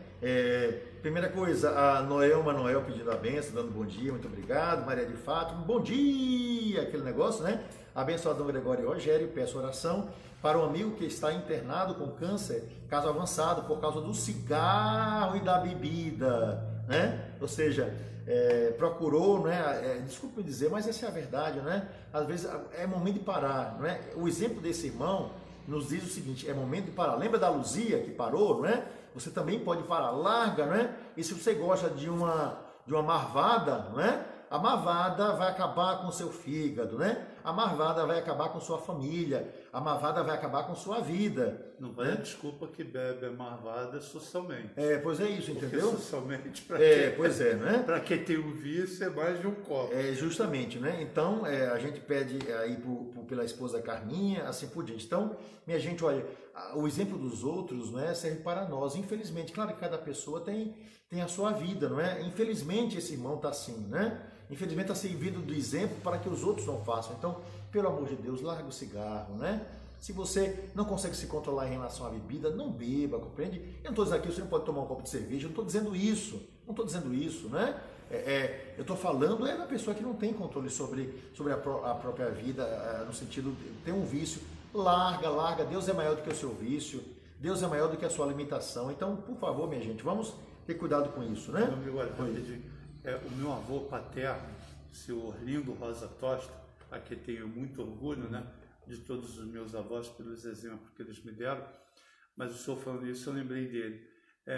Primeira coisa, a Noel pedindo a benção, dando bom dia, muito obrigado. Maria de Fátima, bom dia, aquele negócio, né? Abençoado Dom Gregório e Rogério, peço oração para um amigo que está internado com câncer, caso avançado, por causa do cigarro e da bebida, né? Ou seja, procurou, né? Desculpe me dizer, mas essa é a verdade, né? Às vezes é momento de parar, né? O exemplo desse irmão nos diz o seguinte: é momento de parar. Lembra da Luzia que parou, né? Você também pode parar, larga, né? E se você gosta de uma marvada, né? A marvada vai acabar com o seu fígado, né? A marvada vai acabar com sua família, a marvada vai acabar com sua vida. Não vai, desculpa que bebe a marvada socialmente. Pois é isso, entendeu? Porque socialmente, pois é, né? Para quem tem um vício, é mais de um copo. Justamente, né? Então, a gente pede aí pela esposa Carminha, assim por diante. Então, minha gente, olha, o exemplo dos outros, né, serve para nós. Infelizmente, claro que cada pessoa tem a sua vida, não é? Infelizmente, esse irmão está assim, né? Infelizmente, está servindo do exemplo para que os outros não façam. Então, pelo amor de Deus, larga o cigarro, né? Se você não consegue se controlar em relação à bebida, não beba, compreende? Eu não estou dizendo aqui, você não pode tomar um copo de cerveja, eu não estou dizendo isso. Não estou dizendo isso, né? Eu estou falando da pessoa que não tem controle sobre a própria vida, no sentido de ter um vício. Larga. Deus é maior do que o seu vício. Deus é maior do que a sua limitação. Então, por favor, minha gente, vamos ter cuidado com isso, né? O meu avô paterno, seu Orlindo Rosa Tosta, a quem tenho muito orgulho, né, de todos os meus avós pelos exemplos que eles me deram, mas o senhor falando isso, eu lembrei dele.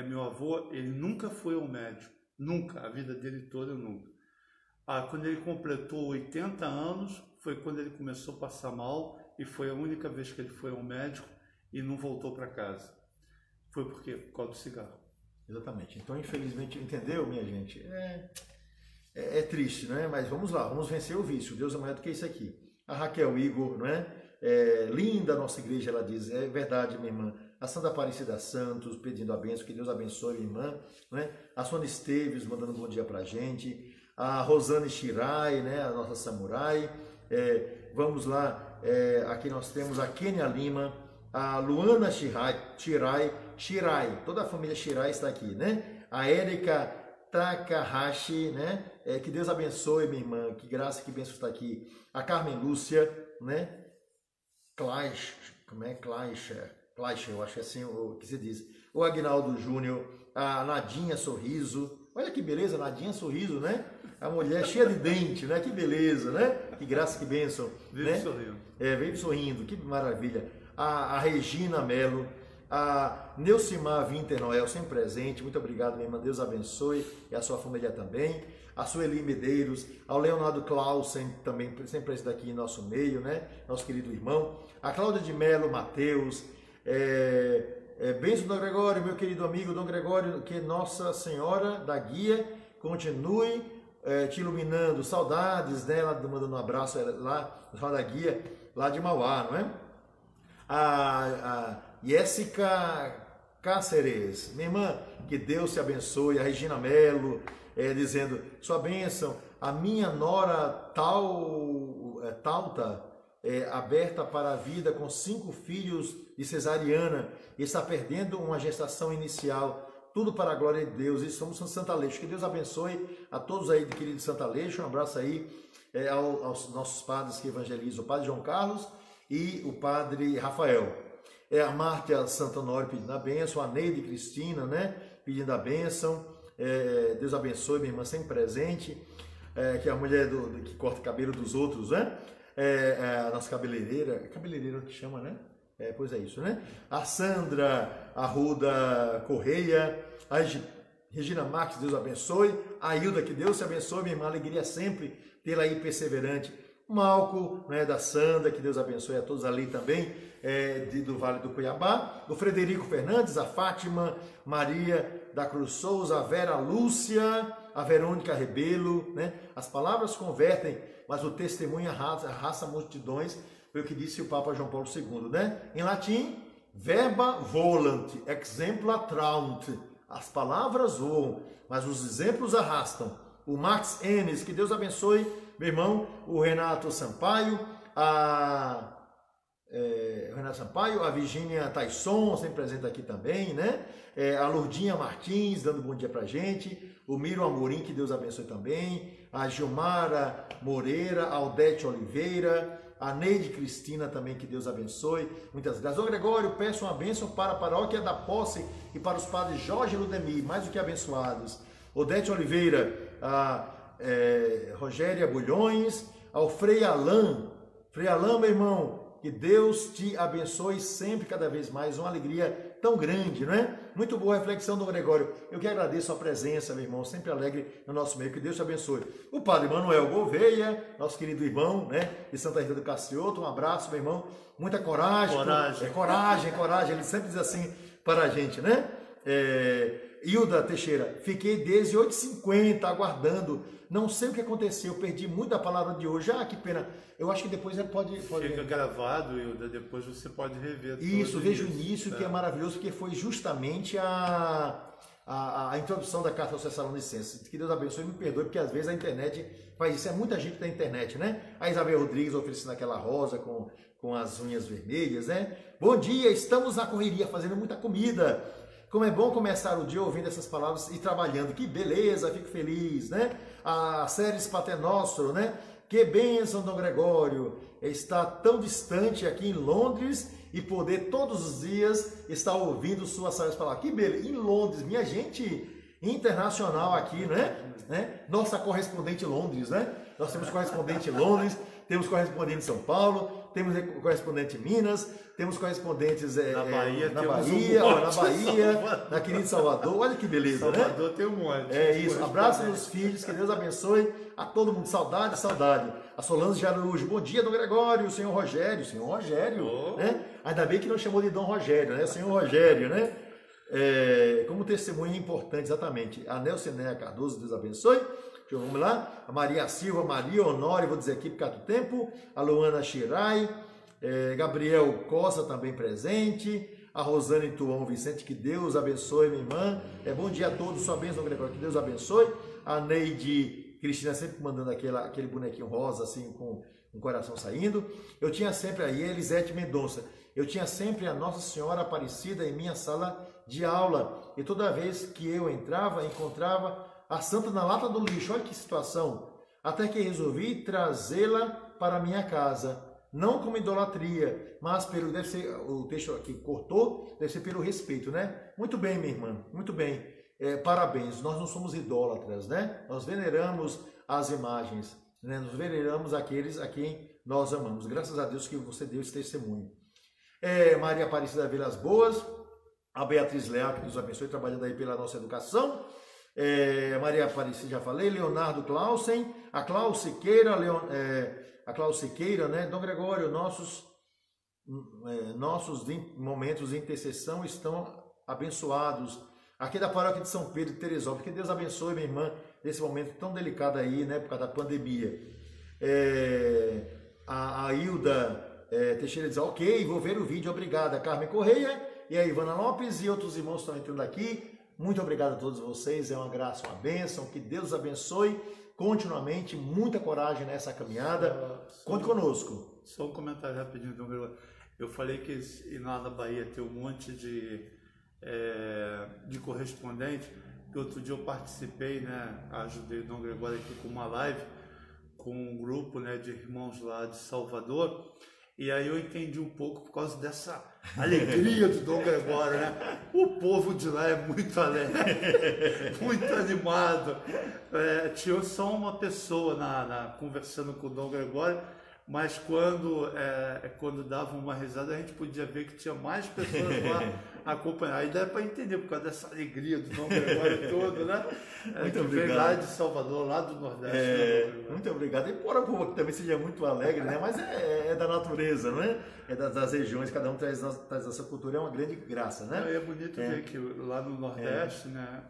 Meu avô, ele nunca foi ao médico, nunca, a vida dele toda, nunca. Quando ele completou 80 anos, foi quando ele começou a passar mal e foi a única vez que ele foi ao médico e não voltou para casa. Foi por quê? Por causa do cigarro. Exatamente. Então, infelizmente, entendeu, minha gente? É triste, né? Mas vamos lá, vamos vencer o vício. Deus é maior do que isso aqui. A Raquel Igor, não é? Linda a nossa igreja, ela diz, é verdade, minha irmã. A Santa Aparecida Santos pedindo a bênção, que Deus abençoe, minha irmã. Não é? A Sônia Esteves mandando um bom dia pra gente. A Rosane Shirai, né? A nossa samurai. Vamos lá, aqui nós temos a Kênia Lima, a Luana Shirai, toda a família Shirai está aqui, né? A Érica Takahashi, né? Que Deus abençoe, minha irmã, que graça, que bênção está aqui. A Carmen Lúcia, né? Clash, como é? Clash, eu acho que é assim o que se diz. O Agnaldo Júnior, a Nadinha Sorriso, olha que beleza, Nadinha Sorriso, né? A mulher cheia de dente, né? Que beleza, né? Que graça, que bênção. Vive, né? sorrindo. Vive sorrindo, que maravilha. A Regina Melo, a Neucimar Winter Noel, sempre presente, muito obrigado, minha irmã, Deus abençoe, e a sua família também. A Sueli Medeiros, ao Leonardo Clausen, também sempre presente aqui em nosso meio, né? Nosso querido irmão. A Cláudia de Melo, Mateus, bênção, Dom Gregório, meu querido amigo Dom Gregório, que Nossa Senhora da Guia continue te iluminando. Saudades dela, mandando um abraço lá da guia, lá de Mauá, não é? A Jéssica Cáceres, minha irmã, que Deus te abençoe. A Regina Melo, dizendo, sua bênção, a minha nora Talta, aberta para a vida com 5 filhos de cesariana, e está perdendo uma gestação inicial, tudo para a glória de Deus. E somos Santo Aleixo. Que Deus abençoe a todos aí de querido Santo Aleixo. Um abraço aí aos nossos padres que evangelizam, o Padre João Carlos e o Padre Rafael. A Márcia Santonório pedindo a bênção, a Neide Cristina, né, pedindo a bênção. Deus abençoe, minha irmã, sempre presente, que é a mulher que corta o cabelo dos outros, né? A nossa cabeleireira que chama, né? Pois é isso, né? A Sandra Arruda Correia, a Regina Marques, Deus abençoe. A Hilda, que Deus te abençoe, minha irmã, alegria sempre tê-la aí perseverante. Malco, né, da Sandra, que Deus abençoe a todos ali também, do Vale do Cuiabá. O Frederico Fernandes, a Fátima Maria da Cruz Souza, a Vera Lúcia, a Verônica Rebelo, né? As palavras convertem, mas o testemunho arrasta multidões, foi o que disse o Papa João Paulo II, né? Em latim, verba volant, exempla traunt. As palavras voam, mas os exemplos arrastam. O Max Enes, que Deus abençoe, meu irmão. O Renato Sampaio, a Virgínia Taisson, sempre presente aqui também, né? A Lourdinha Martins, dando bom dia pra gente. O Miro Amorim, que Deus abençoe também. A Gilmara Moreira, a Aldete Oliveira, a Neide Cristina também, que Deus abençoe. Muitas graças. Ô Gregório, peço uma bênção para a paróquia da Posse e para os padres Jorge e Ludemir, mais do que abençoados. Odete Oliveira, a Rogéria Bulhões, ao Frei Alain. Frei Alain, meu irmão, que Deus te abençoe sempre, cada vez mais. Uma alegria tão grande, não é? Muito boa reflexão do Gregório. Eu que agradeço a presença, meu irmão, sempre alegre no nosso meio. Que Deus te abençoe. O Padre Manuel Gouveia, nosso querido irmão, né, de Santa Rita do Cacioto. Um abraço, meu irmão. Muita coragem. Coragem. Ele sempre diz assim para a gente, né? Hilda Teixeira, fiquei desde 8h50 aguardando. Não sei o que aconteceu, perdi muito da palavra de hoje. Que pena. Eu acho que depois ele pode... Fica gravado, Hilda, depois você pode rever. Isso, veja o início, que é maravilhoso, porque foi justamente a introdução da Carta aos Tessalonicenses. Que Deus abençoe e me perdoe, porque às vezes a internet faz isso. É muita gente da internet, né? A Isabel Rodrigues oferecendo aquela rosa com as unhas vermelhas, né? Bom dia, estamos na correria, fazendo muita comida. Como é bom começar o dia ouvindo essas palavras e trabalhando. Que beleza, fico feliz, né? A Séries Pater Nostro, né? Que bênção, Dom Gregório. Está tão distante aqui em Londres e poder todos os dias estar ouvindo suas sábias palavras. Que beleza, em Londres, minha gente internacional aqui, né? Nossa correspondente em Londres, né? Nós temos correspondente em Londres, temos correspondente em São Paulo, temos correspondente em Minas, temos correspondentes na Bahia, na querida Salvador. Olha que beleza, Salvador, né? Tem um monte. Isso. Abraço nos filhos, que Deus abençoe a todo mundo. Saudade. A Solange Araújo. Bom dia, Dom Gregório, o senhor Rogério. Né? Ainda bem que não chamou de Dom Rogério, né? O senhor Rogério, né? Como testemunho importante, exatamente. A Nelcinéia Cardoso, Deus abençoe. Vamos lá. A Maria Silva, Maria Honório, vou dizer aqui por causa do tempo. A Luana Chirai. Gabriel Costa também presente, a Rosane Tuão Vicente, que Deus abençoe, minha irmã. Bom dia a todos, sua bênção, Gregório, que Deus abençoe. A Neide Cristina sempre mandando aquele bonequinho rosa, assim, com um coração saindo. Eu tinha sempre a Elisete Mendonça, eu tinha sempre a Nossa Senhora Aparecida em minha sala de aula, e toda vez que eu entrava, encontrava a santa na lata do lixo. Olha que situação, até que resolvi trazê-la para a minha casa. Não como idolatria, mas deve ser, o texto aqui cortou, deve ser pelo respeito, né? Muito bem, minha irmã, muito bem. Parabéns, nós não somos idólatras, né? Nós veneramos as imagens, né? Nós veneramos aqueles a quem nós amamos. Graças a Deus que você deu esse testemunho. Maria Aparecida Vilas Boas, a Beatriz Leal, que Deus abençoe, trabalhando aí pela nossa educação. Maria Aparecida, já falei. Leonardo Clausen, a Cláudia Siqueira, a Cláudia Siqueira, né? Dom Gregório, nossos momentos de intercessão estão abençoados. Aqui da paróquia de São Pedro de Teresópolis, que Deus abençoe, minha irmã, desse momento tão delicado aí, né, por causa da pandemia. A Hilda Teixeira diz, ok, vou ver o vídeo, obrigada. A Carmen Correia e a Ivana Lopes e outros irmãos estão entrando aqui. Muito obrigado a todos vocês, é uma graça, uma bênção, que Deus abençoe continuamente, muita coragem nessa caminhada. Conte conosco. Só um comentário rapidinho, Dom Gregório. Eu falei que lá na Bahia tem um monte de correspondente, que outro dia eu participei, né, ajudei o Dom Gregório aqui com uma live, com um grupo, né, de irmãos lá de Salvador, e aí eu entendi um pouco por causa dessa alegria do Dom Gregório, né? O povo de lá é muito alegre, muito animado. Tinha só uma pessoa conversando com o Dom Gregório, mas quando dava uma risada a gente podia ver que tinha mais pessoas lá acompanhar. Aí dá para entender, por causa dessa alegria do Dom Gregório todo, né? Muito obrigado. Vem lá de Salvador, lá do Nordeste. Muito obrigado. E embora o povo que também seja muito alegre, né? Mas é da natureza, não é? É das regiões, cada um traz a sua cultura, é uma grande graça, né? É bonito ver que lá no Nordeste, né?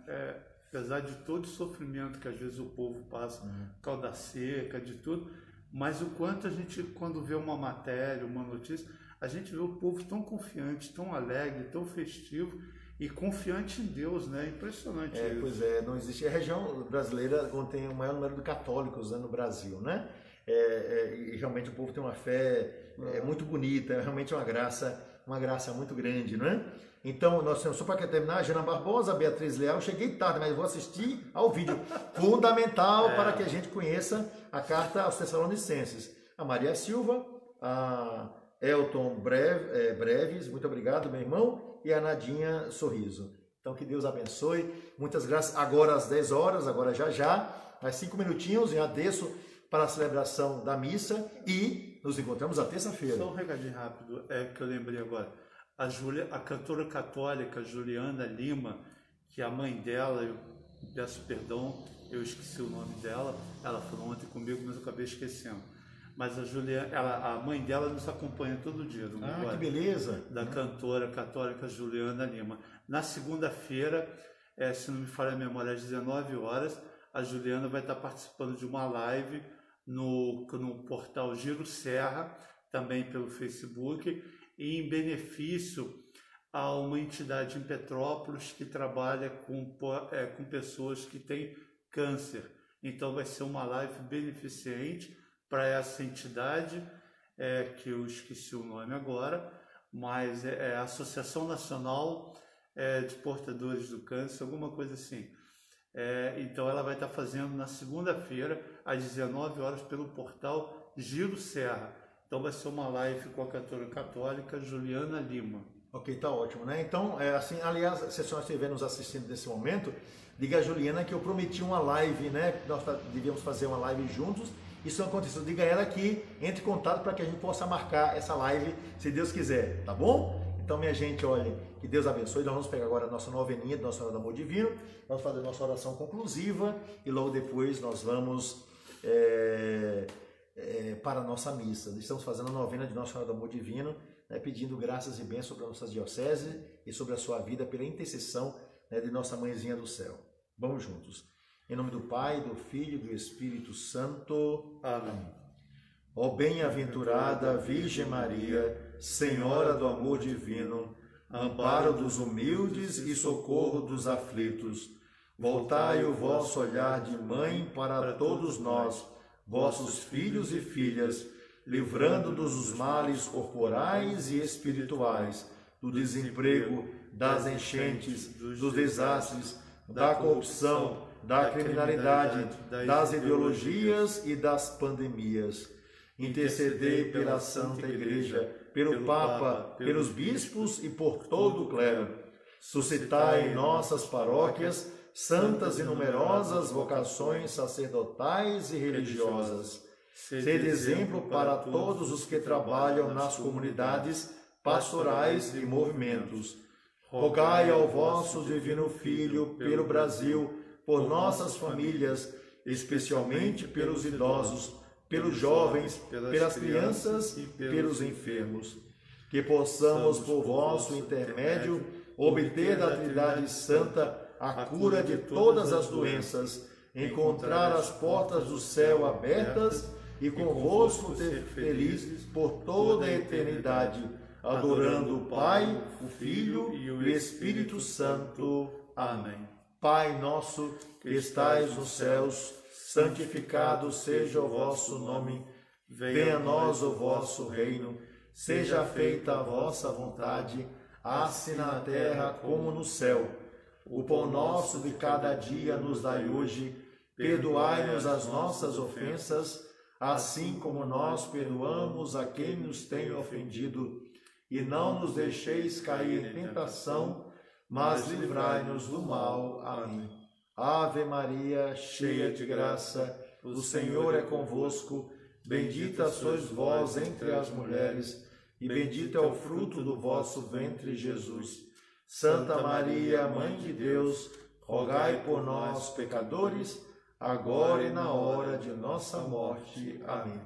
Apesar de todo o sofrimento que às vezes o povo passa, por causa da seca, de tudo, mas o quanto a gente, quando vê uma matéria, uma notícia, a gente vê o povo tão confiante, tão alegre, tão festivo e confiante em Deus, né? Impressionante isso. Pois é, não existe. A região brasileira contém o maior número de católicos, né, no Brasil, né? E realmente o povo tem uma fé muito bonita, é realmente uma graça muito grande, não é? Então, nós temos, só para terminar, Jana Barbosa, Beatriz Leal, cheguei tarde, mas vou assistir ao vídeo. Fundamental para que a gente conheça a carta aos Tessalonicenses. A Maria Silva, a Elton Breves, muito obrigado, meu irmão, e a Nadinha Sorriso. Então, que Deus abençoe, muitas graças. Agora às 10 horas, agora já, mais 5 minutinhos, já desço para a celebração da missa e nos encontramos na terça-feira. Só um recadinho rápido, que eu lembrei agora. A cantora católica Juliana Lima, que a mãe dela, eu peço perdão, eu esqueci o nome dela, ela falou ontem comigo, mas eu acabei esquecendo. Mas a mãe dela nos acompanha todo dia. Que beleza! Da cantora católica Juliana Lima. Na segunda-feira, se não me falha a memória, às 19 horas, a Juliana vai estar participando de uma live no portal Giro Serra, também pelo Facebook, e em benefício a uma entidade em Petrópolis que trabalha com pessoas que têm câncer. Então vai ser uma live beneficente para essa entidade, que eu esqueci o nome agora, mas é a Associação Nacional de Portadores do Câncer, alguma coisa assim. Então ela vai estar fazendo na segunda-feira, às 19 horas, pelo portal Giro Serra. Então vai ser uma live com a cantora católica Juliana Lima. Ok, tá ótimo, né? Então, assim, aliás, se a senhora estiver nos assistindo nesse momento, diga a Juliana que eu prometi uma live, né? Nós devíamos fazer uma live juntos. Isso não aconteceu. Diga a ela que entre em contato para que a gente possa marcar essa live, se Deus quiser, tá bom? Então, minha gente, olha, que Deus abençoe. Nós vamos pegar agora a nossa noveninha de Nossa Senhora do Amor Divino, vamos fazer a nossa oração conclusiva e logo depois nós vamos para a nossa missa. Estamos fazendo a novena de Nossa Senhora do Amor Divino, né, pedindo graças e bênçãos sobre a nossa diocese e sobre a sua vida pela intercessão, né, de Nossa Mãezinha do Céu. Vamos juntos. Em nome do Pai, do Filho e do Espírito Santo. Amém. Ó bem-aventurada Virgem Maria, Senhora do Amor Divino, amparo dos humildes e socorro dos aflitos, voltai o vosso olhar de mãe para todos nós, vossos filhos e filhas, livrando-nos dos males corporais e espirituais, do desemprego, das enchentes, dos desastres, da corrupção, da criminalidade, das ideologias e das pandemias. Intercedei pela Santa Igreja, pelo Papa, pelos bispos e por todo o clero. Suscitai em nossas paróquias santas e numerosas vocações sacerdotais e religiosas. Sede exemplo para todos os que trabalham nas comunidades pastorais e movimentos. Rogai ao vosso Divino Filho pelo Brasil, por nossas famílias, especialmente pelos idosos, pelos jovens, pelas crianças e pelos enfermos. Que possamos, por vosso intermédio, obter da Trindade Santa a cura de todas as doenças, encontrar as portas do céu abertas e convosco ser felizes por toda a eternidade, adorando o Pai, o Filho e o Espírito Santo. Amém. Pai nosso que estais nos céus, santificado seja o vosso nome. Venha a nós o vosso reino. Seja feita a vossa vontade, assim na terra como no céu. O pão nosso de cada dia nos dai hoje. Perdoai-nos as nossas ofensas, assim como nós perdoamos a quem nos tem ofendido. E não nos deixeis cair em tentação, mas livrai-nos do mal. Amém. Ave Maria, cheia de graça, o Senhor é convosco. Bendita sois vós entre as mulheres, e bendito é o fruto do vosso ventre, Jesus. Santa Maria, Mãe de Deus, rogai por nós, pecadores, agora e na hora de nossa morte. Amém.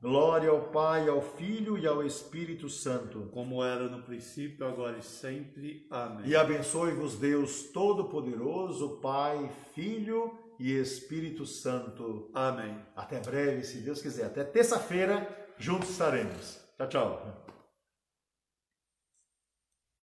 Glória ao Pai, ao Filho e ao Espírito Santo, como era no princípio, agora e sempre. Amém. E abençoe-vos Deus Todo-Poderoso, Pai, Filho e Espírito Santo. Amém. Até breve, se Deus quiser. Até terça-feira, juntos estaremos. Tchau, tchau.